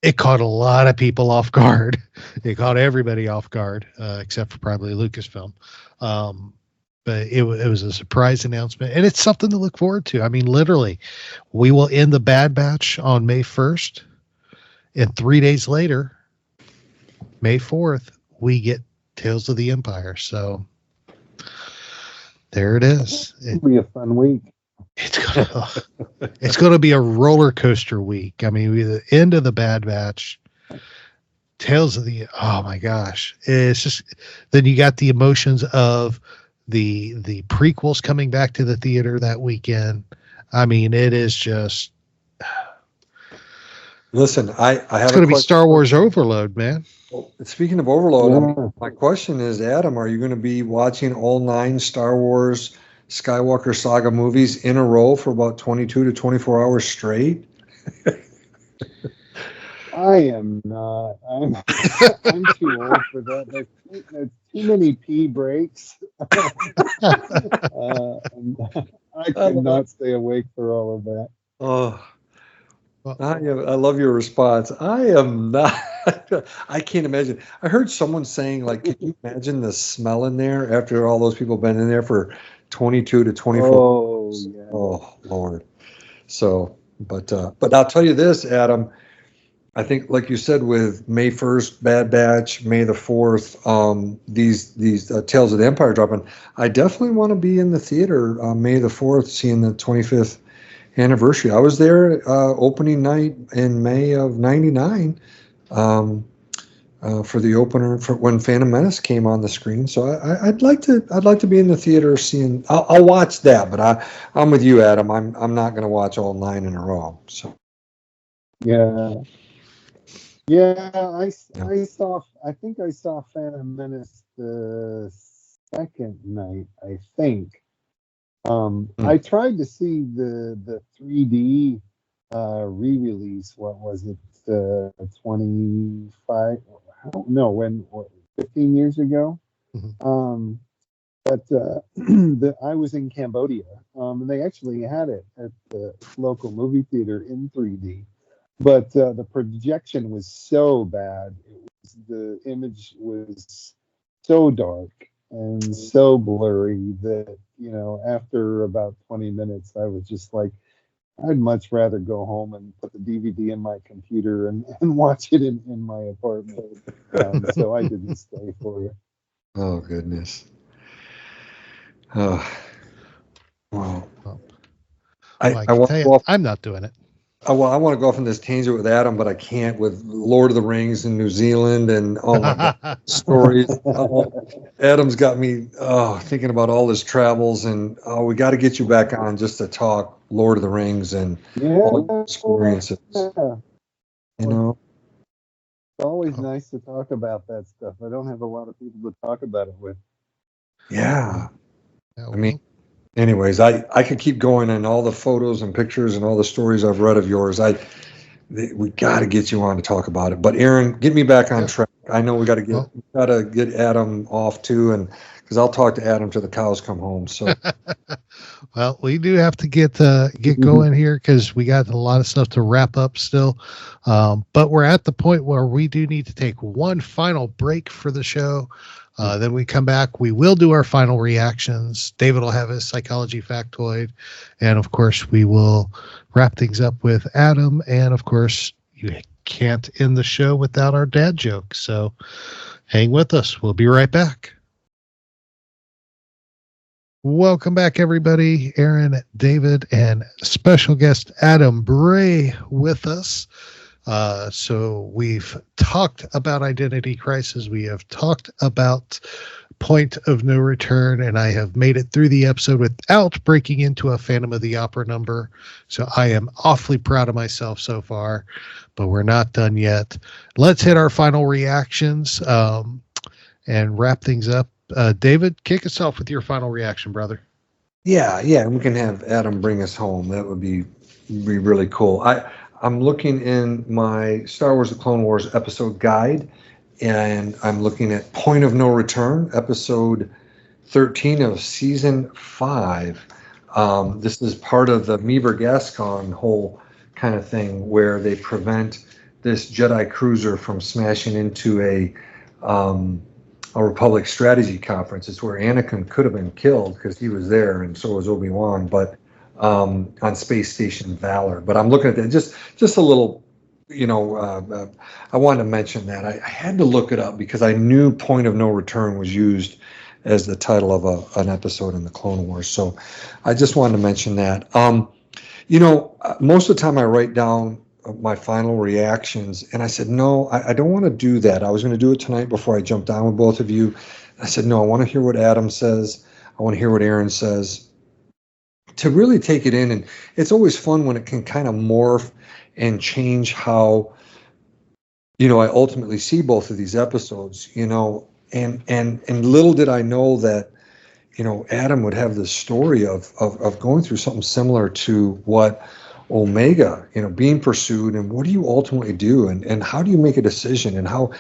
it caught a lot of people off guard. It caught everybody off guard, except for probably Lucasfilm. But it was a surprise announcement, and it's something to look forward to. I mean, literally, we will end the Bad Batch on May 1st, and 3 days later, May 4th, we get Tales of the Empire. So there it is. It'll be a fun week. It's gonna be a roller coaster week. I mean, the end of the Bad Batch, Tales of the, oh my gosh, it's just, then you got the emotions of the prequels coming back to the theater that weekend. I mean, it is just, Listen, I have it's going to be Star Wars overload, man. Speaking of overload, my question is, Adam, are you going to be watching all 9 Star Wars Skywalker Saga movies in a row for about 22 to 24 hours straight? I am not. I'm too old for that. There's too many pee breaks. I could not stay awake for all of that. Oh, I love your response. I am not. I can't imagine. I heard someone saying, like, can you imagine the smell in there after all those people have been in there for 22 to 24 hours? Yeah. Oh, Lord. So, but I'll tell you this, Adam. I think, like you said, with May 1st, Bad Batch, May the 4th, these Tales of the Empire dropping, I definitely want to be in the theater on May the 4th, seeing the 25th anniversary. I was there opening night in May of '99 for the opener for when Phantom Menace came on the screen. So I'd like to be in the theater seeing. I'll watch that, but I'm with you, Adam. I'm not going to watch all 9 in a row. So yeah, I saw. I think I saw Phantom Menace the second night. I think. I tried to see the 3D re-release. What was it? 25? I don't know when. 15 years ago. Mm-hmm. But I was in Cambodia, and they actually had it at the local movie theater in 3D. But the projection was so bad. The image was so dark and so blurry that, after about 20 minutes, I was just like, I'd much rather go home and put the DVD in my computer and watch it in my apartment. So I didn't stay for it. Oh, goodness. Oh, wow. I can tell you, I'm not doing it. I want to go off on this tangent with Adam, but I can't with Lord of the Rings in New Zealand and all my stories. Adam's got me thinking about all his travels, and we got to get you back on just to talk Lord of the Rings and all your experiences. Yeah. It's always nice to talk about that stuff. I don't have a lot of people to talk about it with. Yeah. I mean, anyways, I could keep going, and all the photos and pictures and all the stories I've read of yours. We got to get you on to talk about it. But Aaron, get me back on track. I know we got to get Adam off too, and because I'll talk to Adam till the cows come home. So, well, we do have to get going here because we got a lot of stuff to wrap up still. But we're at the point where we do need to take one final break for the show. Then we come back. We will do our final reactions. David will have his psychology factoid. And, of course, we will wrap things up with Adam. And, of course, you can't end the show without our dad joke. So hang with us. We'll be right back. Welcome back, everybody. Aaron, David, and special guest Adam Bray with us. So we've talked about Identity Crisis. We have talked about Point of No Return, and I have made it through the episode without breaking into a Phantom of the Opera number. So I am awfully proud of myself so far, but we're not done yet. Let's hit our final reactions and wrap things up. David, kick us off with your final reaction, brother. Yeah, we can have Adam bring us home. That would be really cool. I'm looking in my Star Wars: The Clone Wars episode guide, and I'm looking at Point of No Return, episode 13 of season 5. This is part of the Meaver Gascon whole kind of thing where they prevent this Jedi cruiser from smashing into a Republic strategy conference. It's where Anakin could have been killed because he was there, and so was Obi-Wan, but on Space Station Valor. But I'm looking at that, just a little, I wanted to mention that. I had to look it up because I knew Point of No Return was used as the title of an episode in the Clone Wars. So I just wanted to mention that. Most of the time I write down my final reactions, and I said, no, I don't want to do that. I was going to do it tonight before I jumped on with both of you. I said, no, I want to hear what Adam says. I want to hear what Aaron says, to really take it in. And it's always fun when it can kind of morph and change how, I ultimately see both of these episodes, and little did I know that, Adam would have this story of going through something similar to what Omega, being pursued, and what do you ultimately do, and how do you make a decision, and how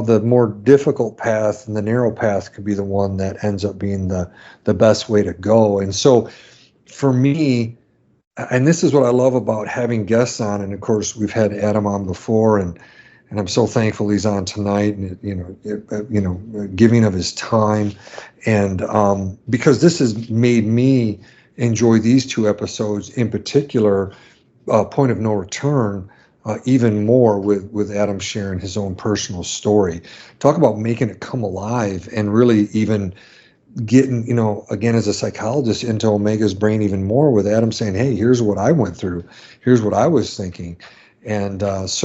the more difficult path and the narrow path could be the one that ends up being the best way to go. And so for me, and this is what I love about having guests on, and of course we've had Adam on before, and I'm so thankful he's on tonight, and giving of his time, and because this has made me enjoy these two episodes in particular, Point of No Return, even more with Adam sharing his own personal story. Talk about making it come alive and really even getting, again, as a psychologist, into Omega's brain even more, with Adam saying, hey, here's what I went through. Here's what I was thinking. And most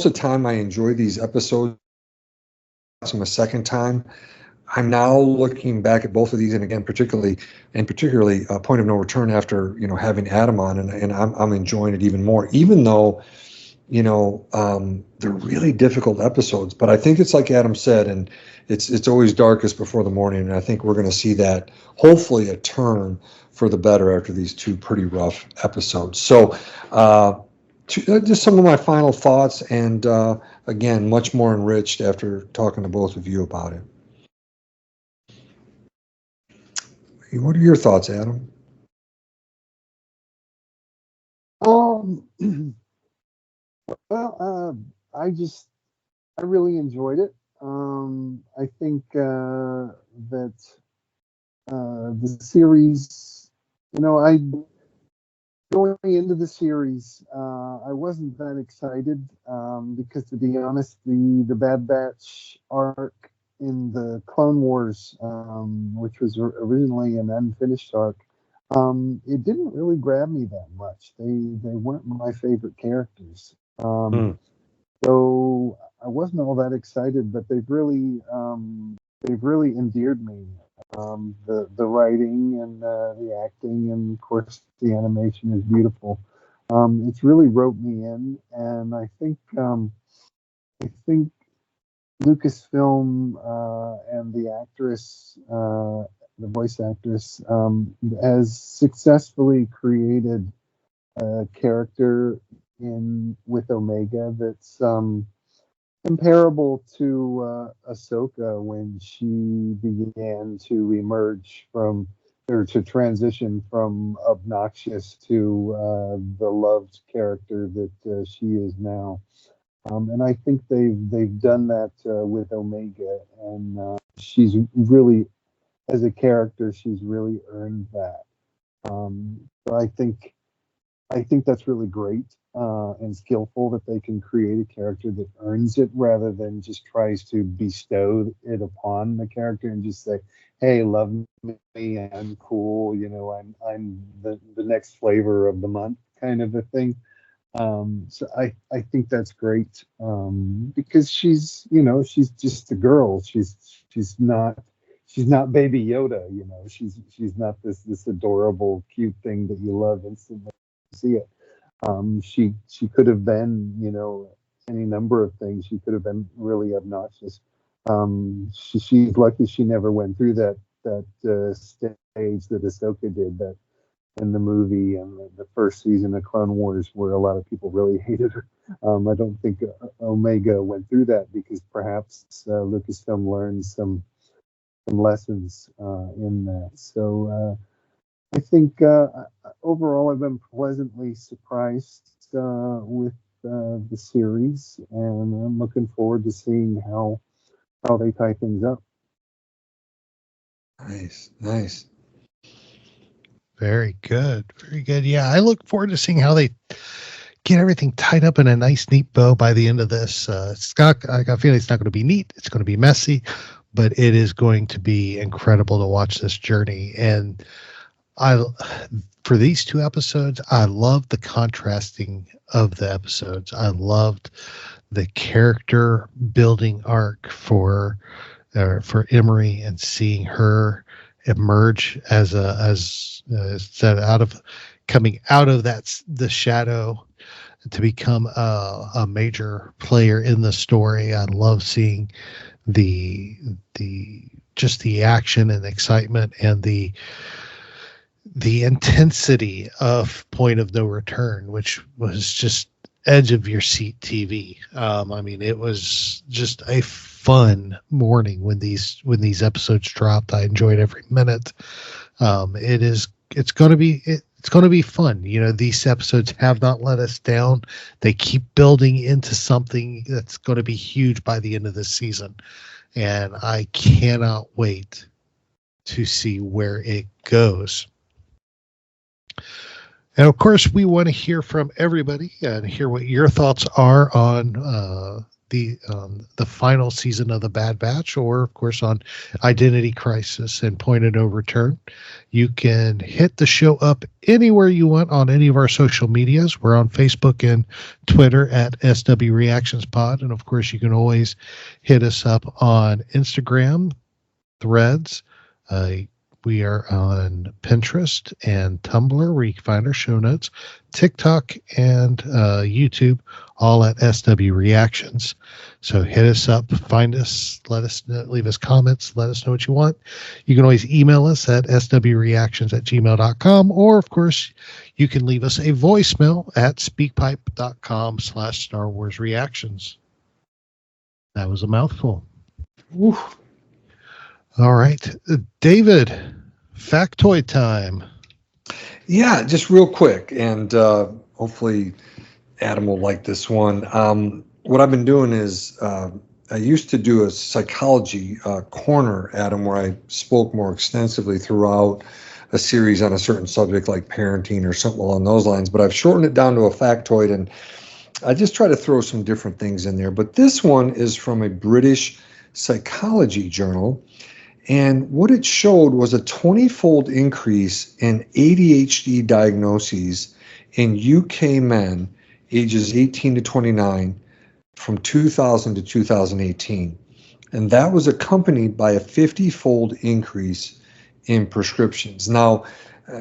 of the time I enjoy these episodes. A second time, I'm now looking back at both of these, and again, particularly Point of No Return, after having Adam on, and I'm enjoying it even more, even though they're really difficult episodes. But I think it's like Adam said, and it's always darkest before the morning, and I think we're going to see that, hopefully, a turn for the better after these two pretty rough episodes. So just some of my final thoughts, and again, much more enriched after talking to both of you about it. What are your thoughts, Adam? Well, I really enjoyed it. I think that the series, going into the series, I wasn't that excited because, to be honest, the Bad Batch arc in the Clone Wars, which was originally an unfinished arc, it didn't really grab me that much. They weren't my favorite characters. So I wasn't all that excited, but they've really endeared me. The writing and the acting, and of course the animation is beautiful. It's really roped me in, and I think Lucasfilm and the actress, the voice actress, has successfully created a character with Omega that's comparable to Ahsoka when she began to emerge from, or to transition from obnoxious to the loved character that she is now. And I think they've done that with Omega, and she's really, as a character, she's really earned that. So I think that's really great and skillful, that they can create a character that earns it rather than just tries to bestow it upon the character and just say, "Hey, love me, I'm cool, I'm the next flavor of the month," kind of a thing. So I think that's great because she's just a girl. She's not Baby Yoda. She's not this adorable, cute thing that you love instantly see it. She could have been, any number of things. She could have been really obnoxious. She's lucky she never went through that stage that Ahsoka did, that in the movie and the first season of Clone Wars, where a lot of people really hated her. I don't think Omega went through that, because perhaps Lucasfilm learned some lessons in that. So I think overall I've been pleasantly surprised with the series, and I'm looking forward to seeing how they tie things up. Nice. Very good. Very good. Yeah, I look forward to seeing how they get everything tied up in a nice, neat bow by the end of this. I got a feeling it's not going to be neat. It's going to be messy, but it is going to be incredible to watch this journey. And for these 2 episodes, I loved the contrasting of the episodes. I loved the character building arc for Emerie, and seeing her emerge as coming out of the shadow to become a major player in the story. I love seeing the action and excitement and the intensity of Point of No Return, which was just edge of your seat TV. I mean, it was just a fun morning when these episodes dropped. I enjoyed every minute. It's going to be fun. You know, these episodes have not let us down. They keep building into something that's going to be huge by the end of this season, and I cannot wait to see where it goes. And of course, we want to hear from everybody and hear what your thoughts are on the final season of the Bad Batch, or of course on Identity Crisis and Point of No Return. You can hit the show up anywhere you want on any of our social medias. We're on Facebook and Twitter at SW Reactions Pod, and of course, you can always hit us up on Instagram, Threads. We are on Pinterest and Tumblr, where you can find our show notes, TikTok, and YouTube, all at SW Reactions. So hit us up, find us, let us know, leave us comments, let us know what you want. You can always email us at swreactions@gmail.com, or, of course, you can leave us a voicemail at speakpipe.com/Star Wars Reactions. That was a mouthful. Woo. All right, David, factoid time. Yeah, just real quick, and hopefully Adam will like this one. What I've been doing is I used to do a psychology corner, Adam, where I spoke more extensively throughout a series on a certain subject like parenting or something along those lines, but I've shortened it down to a factoid, and I just try to throw some different things in there. But this one is from a British psychology journal. And what it showed was a 20-fold increase in ADHD diagnoses in UK men ages 18 to 29 from 2000 to 2018. And that was accompanied by a 50-fold increase in prescriptions. Now,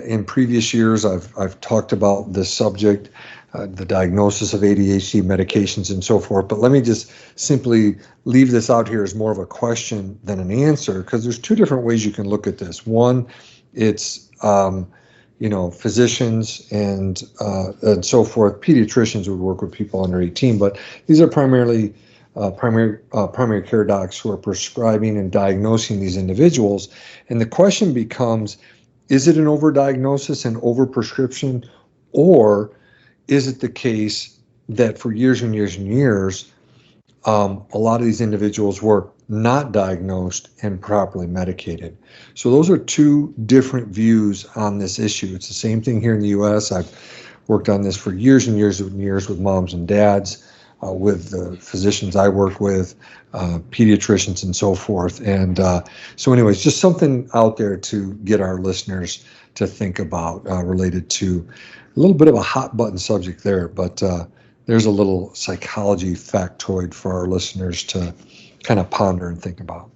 in previous years, I've talked about this subject, the diagnosis of ADHD, medications, and so forth. But let me just simply leave this out here as more of a question than an answer, because there's 2 different ways you can look at this. One, it's physicians and so forth. Pediatricians would work with people under 18, but these are primarily primary care docs who are prescribing and diagnosing these individuals. And the question becomes, is it an overdiagnosis and overprescription, or is it the case that for years and years and years, a lot of these individuals were not diagnosed and properly medicated? So those are 2 different views on this issue. It's the same thing here in the U.S. I've worked on this for years and years and years with moms and dads, with the physicians I work with, pediatricians, and so forth. And so anyways, just something out there to get our listeners to think about related to a little bit of a hot button subject there, but there's a little psychology factoid for our listeners to kind of ponder and think about.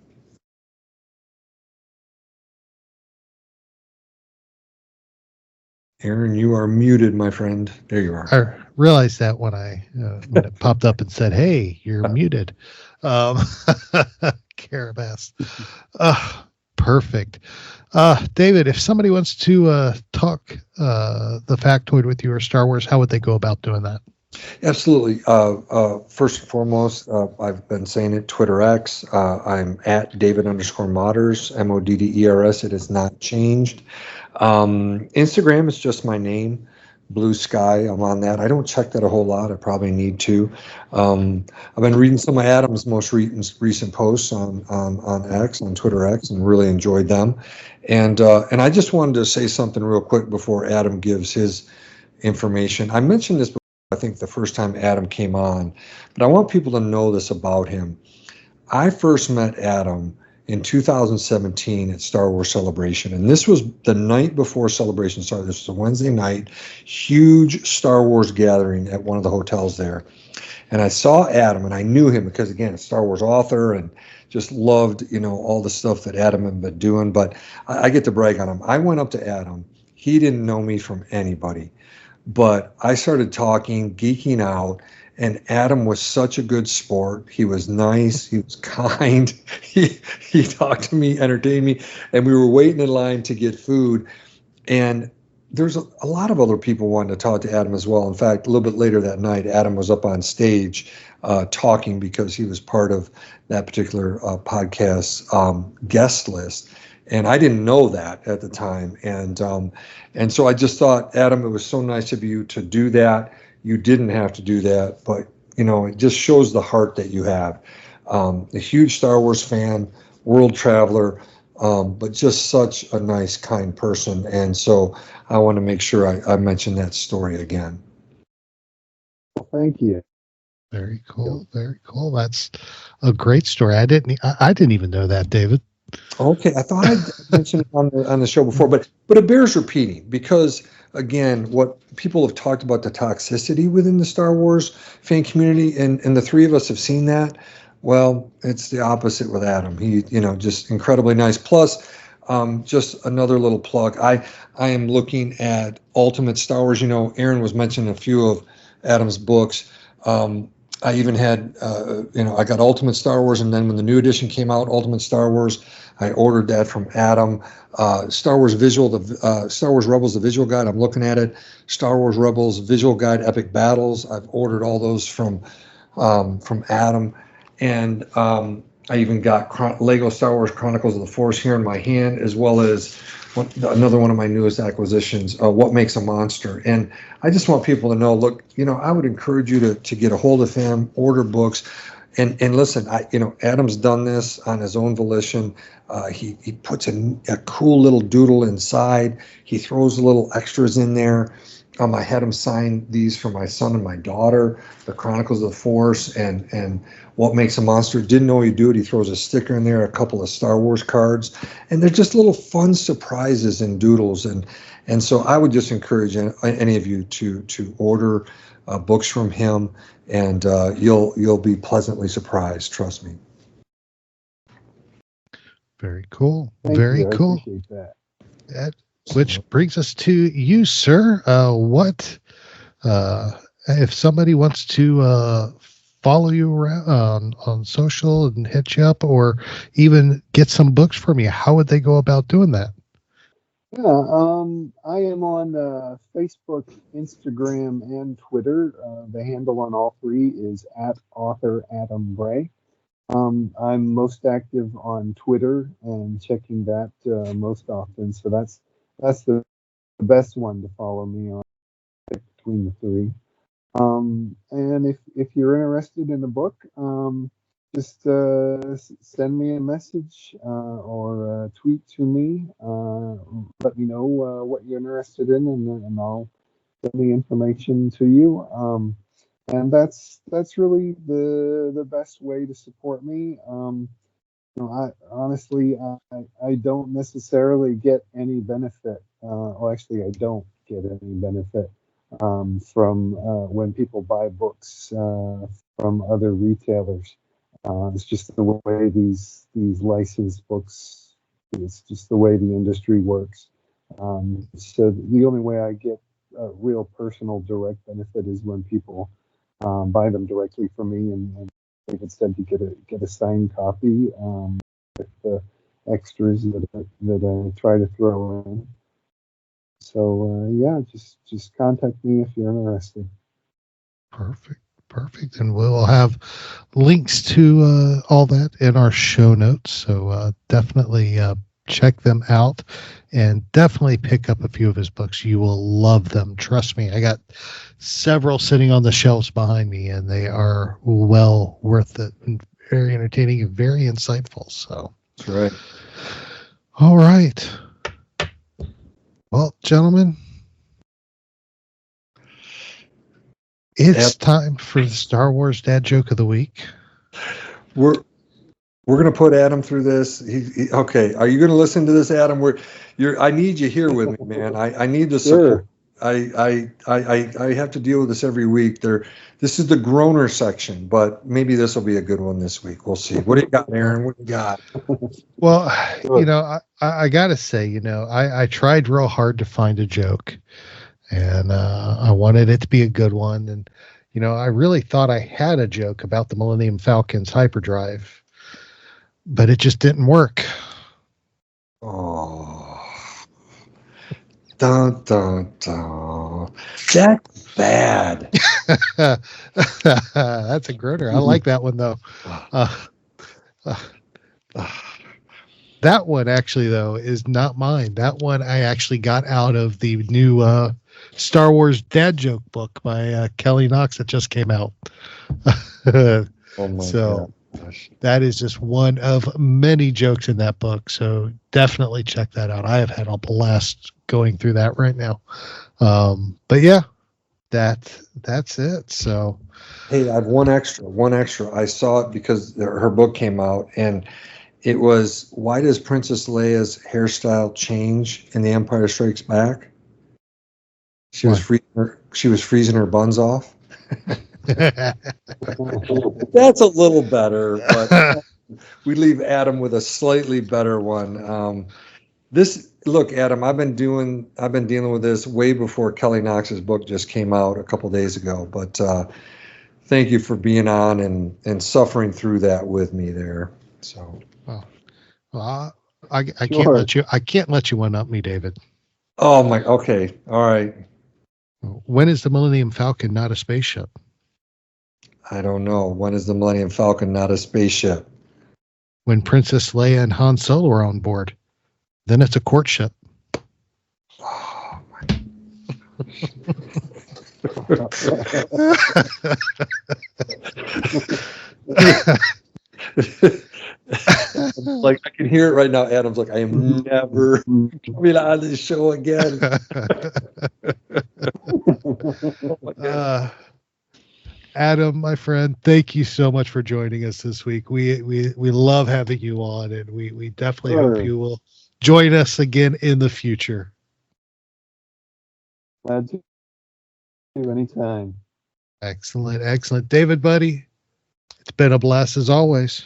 Aaron, you are muted, my friend. There you are. I realized that when when it popped up and said, "Hey, you're muted." Carabas. Perfect. David, if somebody wants to talk the factoid with you or Star Wars, how would they go about doing that? Absolutely. First and foremost, I've been saying it, Twitter X. I'm at David_Modders, Modders. It has not changed. Instagram is just my name, Blue Sky. I'm on that. I don't check that a whole lot. I probably need to. I've been reading some of Adam's most recent posts on X, on Twitter X, and really enjoyed them. And I just wanted to say something real quick before Adam gives his information. I mentioned this before, I think the first time Adam came on, but I want people to know this about him. I first met Adam in 2017 at Star Wars Celebration, and this was the night before Celebration started. This was a Wednesday night, huge Star Wars gathering at one of the hotels there. And I saw Adam, and I knew him because, again, a Star Wars author, and just loved, all the stuff that Adam had been doing. But I get to brag on him. I went up to Adam. He didn't know me from anybody, but I started talking, geeking out. And Adam was such a good sport. He was nice. He was kind. He talked to me, entertained me, and we were waiting in line to get food. And there's a lot of other people wanting to talk to Adam as well. In fact, a little bit later that night, Adam was up on stage talking because he was part of that particular podcast guest list. And I didn't know that at the time. And so I just thought, Adam, it was so nice of you to do that. You didn't have to do that, but it just shows the heart that you have. A huge Star Wars fan, world traveler, but just such a nice, kind person. And so I want to make sure I mention that story again. Well, thank you. Very cool. Very cool. That's a great story. I didn't even know that, David. Okay, I thought I mentioned it on the show before, but it bears repeating because, again, what people have talked about, the toxicity within the Star Wars fan community, and the three of us have seen that. Well, it's the opposite with Adam. He, just incredibly nice. Plus, just another little plug. I am looking at Ultimate Star Wars. Aaron was mentioning a few of Adam's books. I even had, I got Ultimate Star Wars, and then when the new edition came out, Ultimate Star Wars, I ordered that from Adam. Star Wars Star Wars Rebels, the visual guide, I'm looking at it. Star Wars Rebels visual guide, Epic Battles, I've ordered all those from Adam. And I even got Lego Star Wars Chronicles of the Force here in my hand, as well as another one of my newest acquisitions, What Makes a Monster. And I just want people to know, look, I would encourage you to get a hold of him, order books, and listen. Adam's done this on his own volition. He puts a cool little doodle inside. He throws little extras in there. I had him sign these for my son and my daughter, the Chronicles of the Force and What Makes a Monster. Didn't know he'd do it. He throws a sticker in there, a couple of Star Wars cards, and they're just little fun surprises and doodles. And so I would just encourage any of you to order books from him, and you'll be pleasantly surprised. Trust me. Very cool. Thank Very you. cool. I appreciate that. Which brings us to you, sir. What if somebody wants to follow you around on social and hit you up, or even get some books from you? How would they go about doing that? Yeah, I am on Facebook, Instagram, and Twitter. The handle on all three is @author Adam Bray. I'm most active on Twitter and checking that most often. So that's the best one to follow me on between the three. And if you're interested in a book, just send me a message or tweet to me. Let me know what you're interested in, and I'll send the information to you. And that's really the best way to support me. I honestly, I don't necessarily get any benefit. Actually, I don't get any benefit from when people buy books from other retailers. It's just the way these licensed books. It's just the way the industry works. So the only way I get a real personal direct benefit is when people buy them directly from me, and David said to get a signed copy with the extras that I try to throw in. So yeah, just contact me if you're interested. Perfect. And we'll have links to all that in our show notes. So definitely check them out, and definitely pick up a few of his books. You will love them. Trust me. I got several sitting on the shelves behind me, and they are well worth it and very entertaining and very insightful. So That's right. All right. Well, gentlemen, it's time for the Star Wars Dad Joke of the Week. We're going to put Adam through this. Okay. Are you going to listen to this, Adam? I need you here with me, man. I need the support. I have to deal with this every week. This is the groaner section, but maybe this will be a good one this week. We'll see. What do you got, Aaron? What do you got? Well, I got to say, I tried real hard to find a joke, and I wanted it to be a good one. And, I really thought I had a joke about the Millennium Falcon's hyperdrive, but it just didn't work. Oh. Dun, dun, dun. That's bad. That's a groaner. I like that one, though. That one, actually, though, is not mine. That one I actually got out of the new Star Wars Dad Joke book by Kelly Knox that just came out. Oh my God. That is just one of many jokes in that book. So definitely check that out. I have had a blast going through that right now. But yeah, that's it. So, hey, I have one extra. I saw it because her book came out, and it was, why does Princess Leia's hairstyle change in The Empire Strikes Back? She was freezing her buns off. That's a little better, but we leave Adam with a slightly better one. Look, Adam, I've been dealing with this way before Kelly Knox's book just came out a couple days ago. But thank you for being on and suffering through that with me there. So, I can't let you one up me, David. Oh my. Okay. All right. When is the Millennium Falcon not a spaceship? I don't know. When is the Millennium Falcon not a spaceship? When Princess Leia and Han Solo are on board. Then it's a courtship. Oh, my. Like, I can hear it right now. Adam's like, I am never coming on this show again. Oh my God. Adam, my friend, thank you so much for joining us this week. We love having you on, and we definitely hope you will join us again in the future. Glad to. Anytime. Excellent. David, buddy, it's been a blast as always.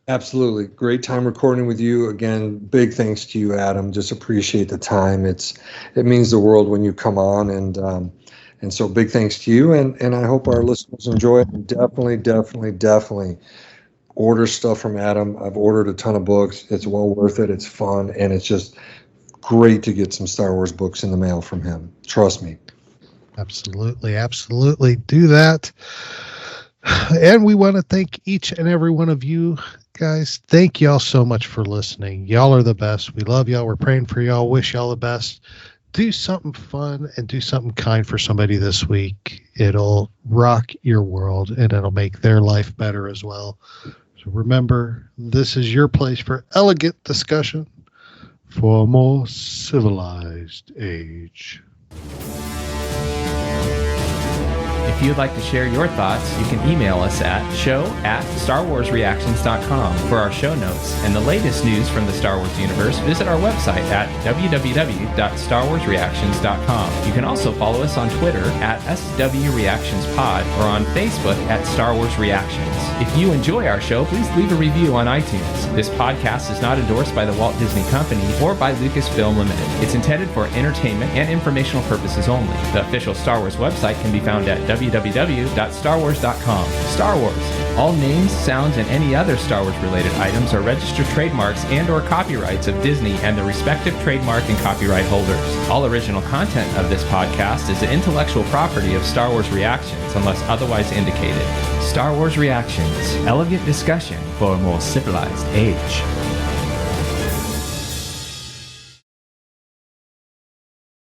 Absolutely. Great time recording with you. Again, big thanks to you, Adam. Just appreciate the time. It means the world when you come on, and so big thanks to you, and I hope our listeners enjoy it. Definitely order stuff from Adam. I've ordered a ton of books. It's well worth it. It's fun, and it's just great to get some Star Wars books in the mail from him. Trust me. Absolutely. Do that. And we want to thank each and every one of you guys. Thank y'all so much for listening. Y'all are the best. We love y'all. We're praying for y'all. Wish y'all the best. Do something fun and do something kind for somebody this week. It'll rock your world, and it'll make their life better as well. So remember, this is your place for elegant discussion for a more civilized age. If you'd like to share your thoughts, you can email us at show@starwarsreactions.com for our show notes and the latest news from the Star Wars universe. Visit our website at www.starwarsreactions.com. You can also follow us on Twitter at SWReactionsPod or on Facebook at Star Wars Reactions. If you enjoy our show, please leave a review on iTunes. This podcast is not endorsed by the Walt Disney Company or by Lucasfilm Limited. It's intended for entertainment and informational purposes only. The official Star Wars website can be found at www.starwars.com. Star Wars. All names, sounds, and any other Star Wars related items are registered trademarks and or copyrights of Disney and the respective trademark and copyright holders. All original content of this podcast is the intellectual property of Star Wars Reactions unless otherwise indicated. Star Wars Reactions. Elegant discussion for a more civilized age.